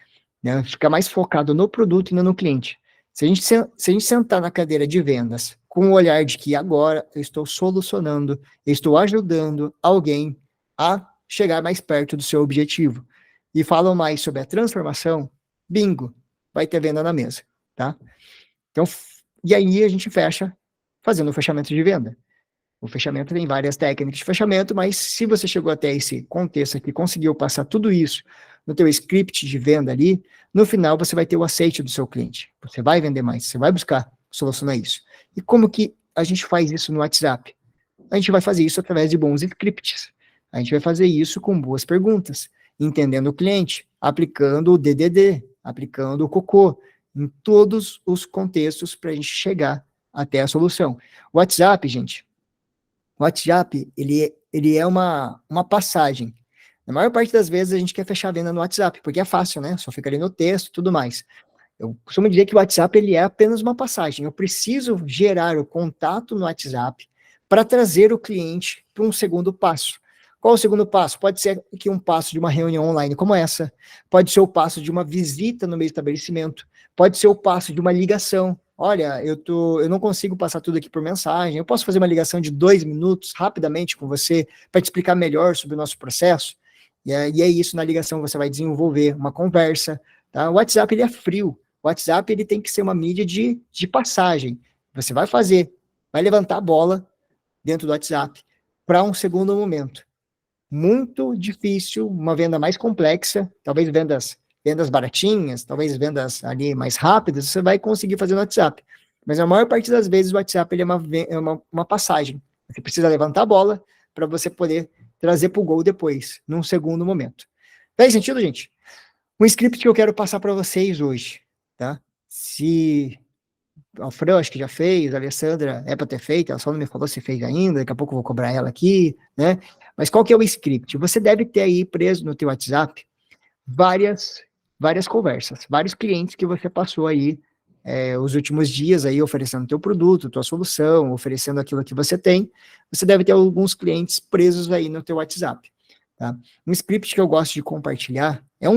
né? Ficar mais focado no produto e não no cliente. Se a gente sentar na cadeira de vendas com o olhar de que agora eu estou solucionando, eu estou ajudando alguém a chegar mais perto do seu objetivo, e falam mais sobre a transformação, bingo, vai ter venda na mesa, tá? Então, e aí a gente fecha fazendo o fechamento de venda. O fechamento tem várias técnicas de fechamento, mas se você chegou até esse contexto aqui, conseguiu passar tudo isso no teu script de venda ali, no final você vai ter o aceite do seu cliente. Você vai vender mais, você vai buscar solucionar isso. E como que a gente faz isso no WhatsApp? A gente vai fazer isso através de bons scripts. A gente vai fazer isso com boas perguntas, entendendo o cliente, aplicando o DDD, aplicando o COCO, em todos os contextos para a gente chegar até a solução. O WhatsApp, gente, o WhatsApp, ele é uma passagem. Na maior parte das vezes a gente quer fechar a venda no WhatsApp, porque é fácil, né? Só fica ali no texto e tudo mais. Eu costumo dizer que o WhatsApp ele é apenas uma passagem. Eu preciso gerar o contato no WhatsApp para trazer o cliente para um segundo passo. Qual o segundo passo? Pode ser que um passo de uma reunião online como essa, pode ser o passo de uma visita no meu estabelecimento, pode ser o passo de uma ligação. Olha, eu não consigo passar tudo aqui por mensagem, eu posso fazer uma ligação de 2 minutos rapidamente com você para te explicar melhor sobre o nosso processo? E é isso, na ligação você vai desenvolver uma conversa, tá? O WhatsApp ele é frio, o WhatsApp ele tem que ser uma mídia de passagem. Você vai levantar a bola dentro do WhatsApp para um segundo momento. Muito difícil, uma venda mais complexa, talvez vendas baratinhas, talvez vendas ali mais rápidas, você vai conseguir fazer no WhatsApp. Mas a maior parte das vezes o WhatsApp ele é uma passagem. Você precisa levantar a bola para você poder trazer para o gol depois, num segundo momento. Faz sentido, gente? Um script que eu quero passar para vocês hoje, tá? Se a Fran, acho que já fez, a Alessandra é para ter feito, ela só não me falou se fez ainda, daqui a pouco eu vou cobrar ela aqui, né? Mas qual que é o script? Você deve ter aí preso no teu WhatsApp várias conversas, vários clientes que você passou aí os últimos dias aí oferecendo teu produto, tua solução, oferecendo aquilo que você tem. Você deve ter alguns clientes presos aí no teu WhatsApp, tá? Um script que eu gosto de compartilhar é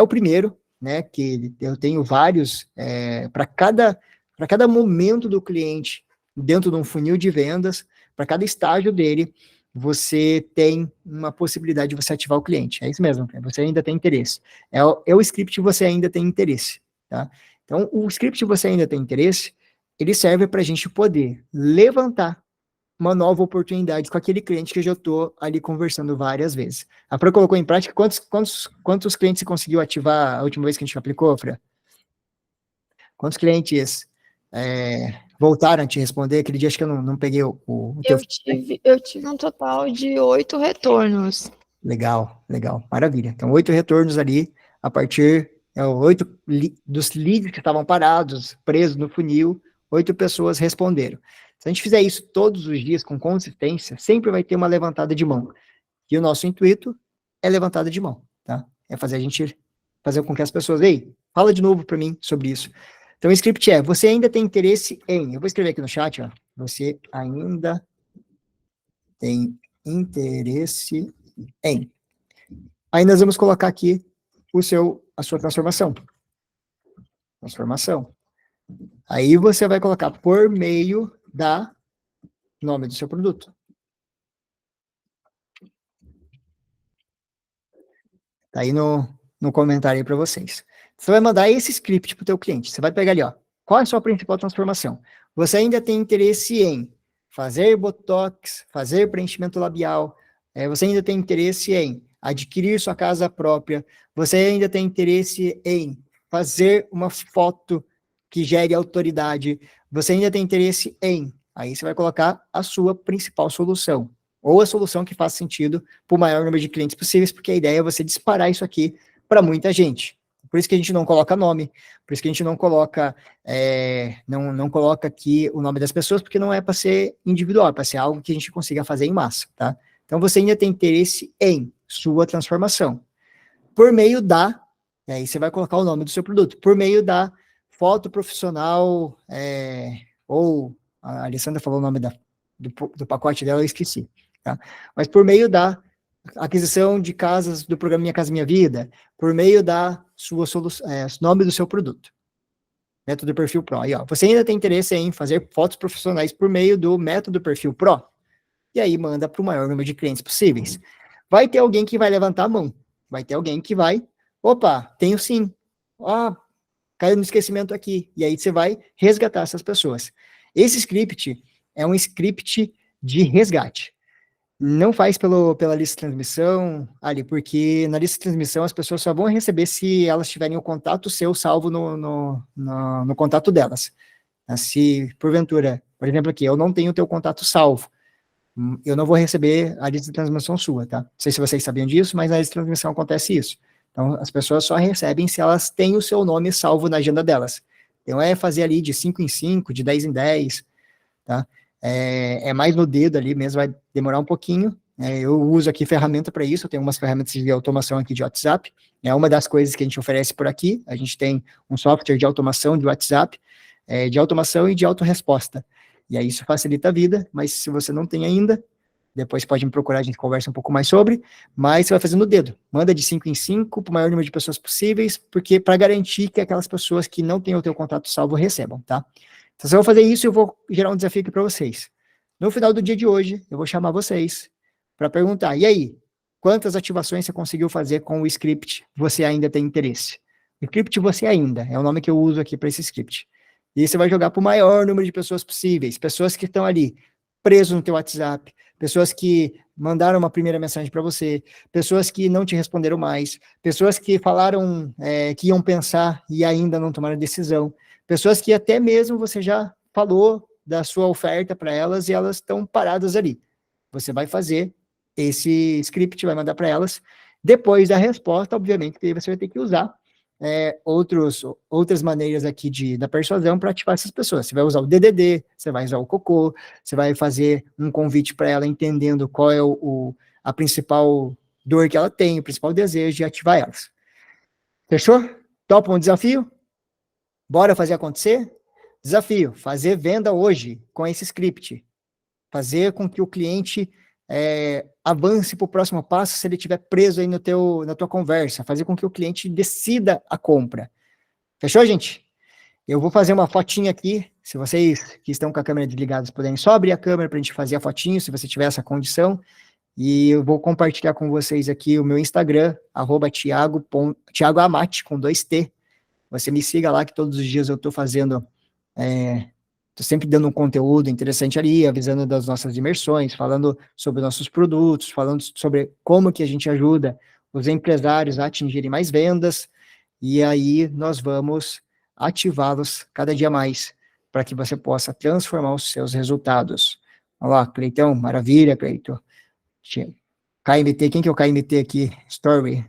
o primeiro, né? Que eu tenho vários para cada momento do cliente dentro de um funil de vendas, para cada estágio dele, você tem uma possibilidade de você ativar o cliente. É isso mesmo, você ainda tem interesse. É o script que você ainda tem interesse, tá? Então, o script que você ainda tem interesse, ele serve para a gente poder levantar uma nova oportunidade com aquele cliente que eu já estou ali conversando várias vezes. A Fran colocou em prática, quantos clientes você conseguiu ativar a última vez que a gente aplicou, Fran? Quantos clientes voltaram a te responder? Aquele dia acho que eu não peguei o teu... Eu tive um total de 8 retornos. Legal, maravilha. Então, 8 retornos ali, a partir, 8 dos leads que estavam parados, presos no funil, 8 pessoas responderam. Se a gente fizer isso todos os dias com consistência, sempre vai ter uma levantada de mão. E o nosso intuito é levantada de mão, tá? É fazer a gente fazer com que as pessoas, ei, fala de novo para mim sobre isso. Então, o script você ainda tem interesse em, eu vou escrever aqui no chat, ó, você ainda tem interesse em. Aí nós vamos colocar aqui a sua transformação. Transformação. Aí você vai colocar por meio da nome do seu produto. Tá aí no comentário aí para vocês. Você vai mandar esse script para o teu cliente. Você vai pegar ali, ó. Qual é a sua principal transformação? Você ainda tem interesse em fazer botox, fazer preenchimento labial, você ainda tem interesse em adquirir sua casa própria, você ainda tem interesse em fazer uma foto que gere autoridade, você ainda tem interesse em, aí você vai colocar a sua principal solução, ou a solução que faça sentido para o maior número de clientes possíveis, porque a ideia é você disparar isso aqui para muita gente. Por isso que a gente não coloca nome, por isso que a gente não coloca, não coloca aqui o nome das pessoas, porque não é para ser individual, é para ser algo que a gente consiga fazer em massa, tá? Então você ainda tem interesse em sua transformação, por meio da, e aí você vai colocar o nome do seu produto, por meio da foto profissional, ou a Alessandra falou o nome do pacote dela, eu esqueci, tá? Mas por meio da aquisição de casas do programa Minha Casa Minha Vida, por meio da sua solução, nome do seu produto. Método Perfil Pro. Aí, ó, você ainda tem interesse em fazer fotos profissionais por meio do método Perfil Pro? E aí manda para o maior número de clientes possíveis. Vai ter alguém que vai levantar a mão. Vai ter alguém que vai, opa, tenho sim. Caiu no esquecimento aqui. E aí você vai resgatar essas pessoas. Esse script é um script de resgate. Não faz pela lista de transmissão, ali, porque na lista de transmissão as pessoas só vão receber se elas tiverem o contato seu salvo no contato delas. Se, porventura, por exemplo aqui, eu não tenho o teu contato salvo, eu não vou receber a lista de transmissão sua, tá? Não sei se vocês sabiam disso, mas na lista de transmissão acontece isso. Então, as pessoas só recebem se elas têm o seu nome salvo na agenda delas. Então, é fazer ali de 5 em 5, de 10 em 10, tá? É mais no dedo ali mesmo, vai demorar um pouquinho. Eu uso aqui ferramenta para isso, eu tenho umas ferramentas de automação aqui de WhatsApp, é uma das coisas que a gente oferece por aqui, a gente tem um software de automação de WhatsApp, de automação e de autorresposta, e aí isso facilita a vida, mas se você não tem ainda, depois pode me procurar, a gente conversa um pouco mais sobre, mas você vai fazendo no dedo, manda de 5 em 5 para o maior número de pessoas possíveis, porque para garantir que aquelas pessoas que não têm o teu contato salvo recebam, tá? Então, se eu vou fazer isso, eu vou gerar um desafio aqui para vocês. No final do dia de hoje, eu vou chamar vocês para perguntar, e aí, quantas ativações você conseguiu fazer com o script você ainda tem interesse? O script você ainda, é o nome que eu uso aqui para esse script. E você vai jogar para o maior número de pessoas possíveis, pessoas que estão ali, presos no teu WhatsApp, pessoas que mandaram uma primeira mensagem para você, pessoas que não te responderam mais, pessoas que falaram que iam pensar e ainda não tomaram decisão, pessoas que até mesmo você já falou da sua oferta para elas e elas estão paradas ali. Você vai fazer esse script, vai mandar para elas. Depois da resposta, obviamente, que você vai ter que usar outras maneiras aqui da persuasão para ativar essas pessoas. Você vai usar o DDD, você vai usar o cocô, você vai fazer um convite para ela entendendo qual é a principal dor que ela tem, o principal desejo, e ativar elas. Fechou? Topa um desafio? Bora fazer acontecer? Desafio, fazer venda hoje com esse script. Fazer com que o cliente avance para o próximo passo se ele estiver preso aí na tua conversa. Fazer com que o cliente decida a compra. Fechou, gente? Eu vou fazer uma fotinha aqui. Se vocês que estão com a câmera desligada puderem só abrir a câmera para a gente fazer a fotinho, se você tiver essa condição. E eu vou compartilhar com vocês aqui o meu Instagram, @thiagoamati, com 2T. Você me siga lá, que todos os dias eu estou fazendo, estou sempre dando um conteúdo interessante ali, avisando das nossas imersões, falando sobre nossos produtos, falando sobre como que a gente ajuda os empresários a atingirem mais vendas, e aí nós vamos ativá-los cada dia mais, para que você possa transformar os seus resultados. Olha lá, Cleitão, maravilha, Cleiton. KMT, quem que é o KMT aqui? Story.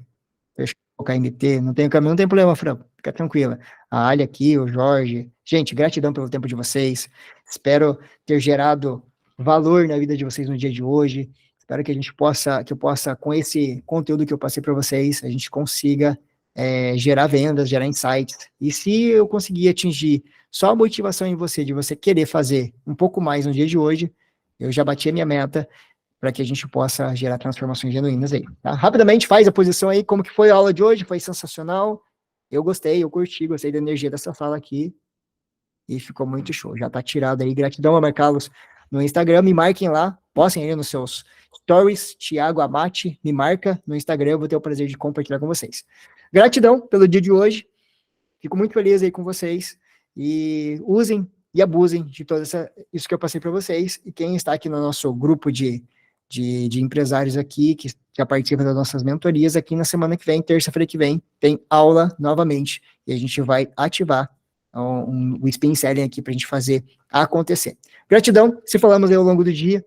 Fechou o KMT, não tem caminho, não tem problema, Franco, fica tranquila. A Ali aqui, o Jorge, gente, gratidão pelo tempo de vocês, espero ter gerado valor na vida de vocês no dia de hoje, espero que eu possa, com esse conteúdo que eu passei para vocês, a gente consiga gerar vendas, gerar insights, e se eu conseguir atingir só a motivação em você, de você querer fazer um pouco mais no dia de hoje, eu já bati a minha meta, para que a gente possa gerar transformações genuínas aí, tá? Rapidamente, faz a posição aí, como que foi a aula de hoje, foi sensacional, eu gostei, eu curti, gostei da energia dessa sala aqui, e ficou muito show, já tá tirado aí, gratidão a marcá-los no Instagram, me marquem lá, postem aí nos seus stories, Thiago Amati, me marca no Instagram, eu vou ter o prazer de compartilhar com vocês. Gratidão pelo dia de hoje, fico muito feliz aí com vocês, e usem e abusem de tudo isso que eu passei para vocês, e quem está aqui no nosso grupo de empresários aqui, que já participam das nossas mentorias, aqui na semana que vem, terça-feira que vem, tem aula novamente, e a gente vai ativar o Spin Selling aqui para a gente fazer acontecer. Gratidão, se falamos aí ao longo do dia,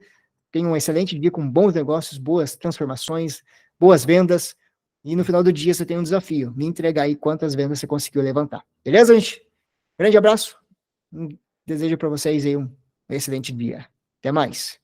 tenha um excelente dia com bons negócios, boas transformações, boas vendas, e no final do dia você tem um desafio, me entregar aí quantas vendas você conseguiu levantar. Beleza, gente? Grande abraço, desejo para vocês aí um excelente dia. Até mais.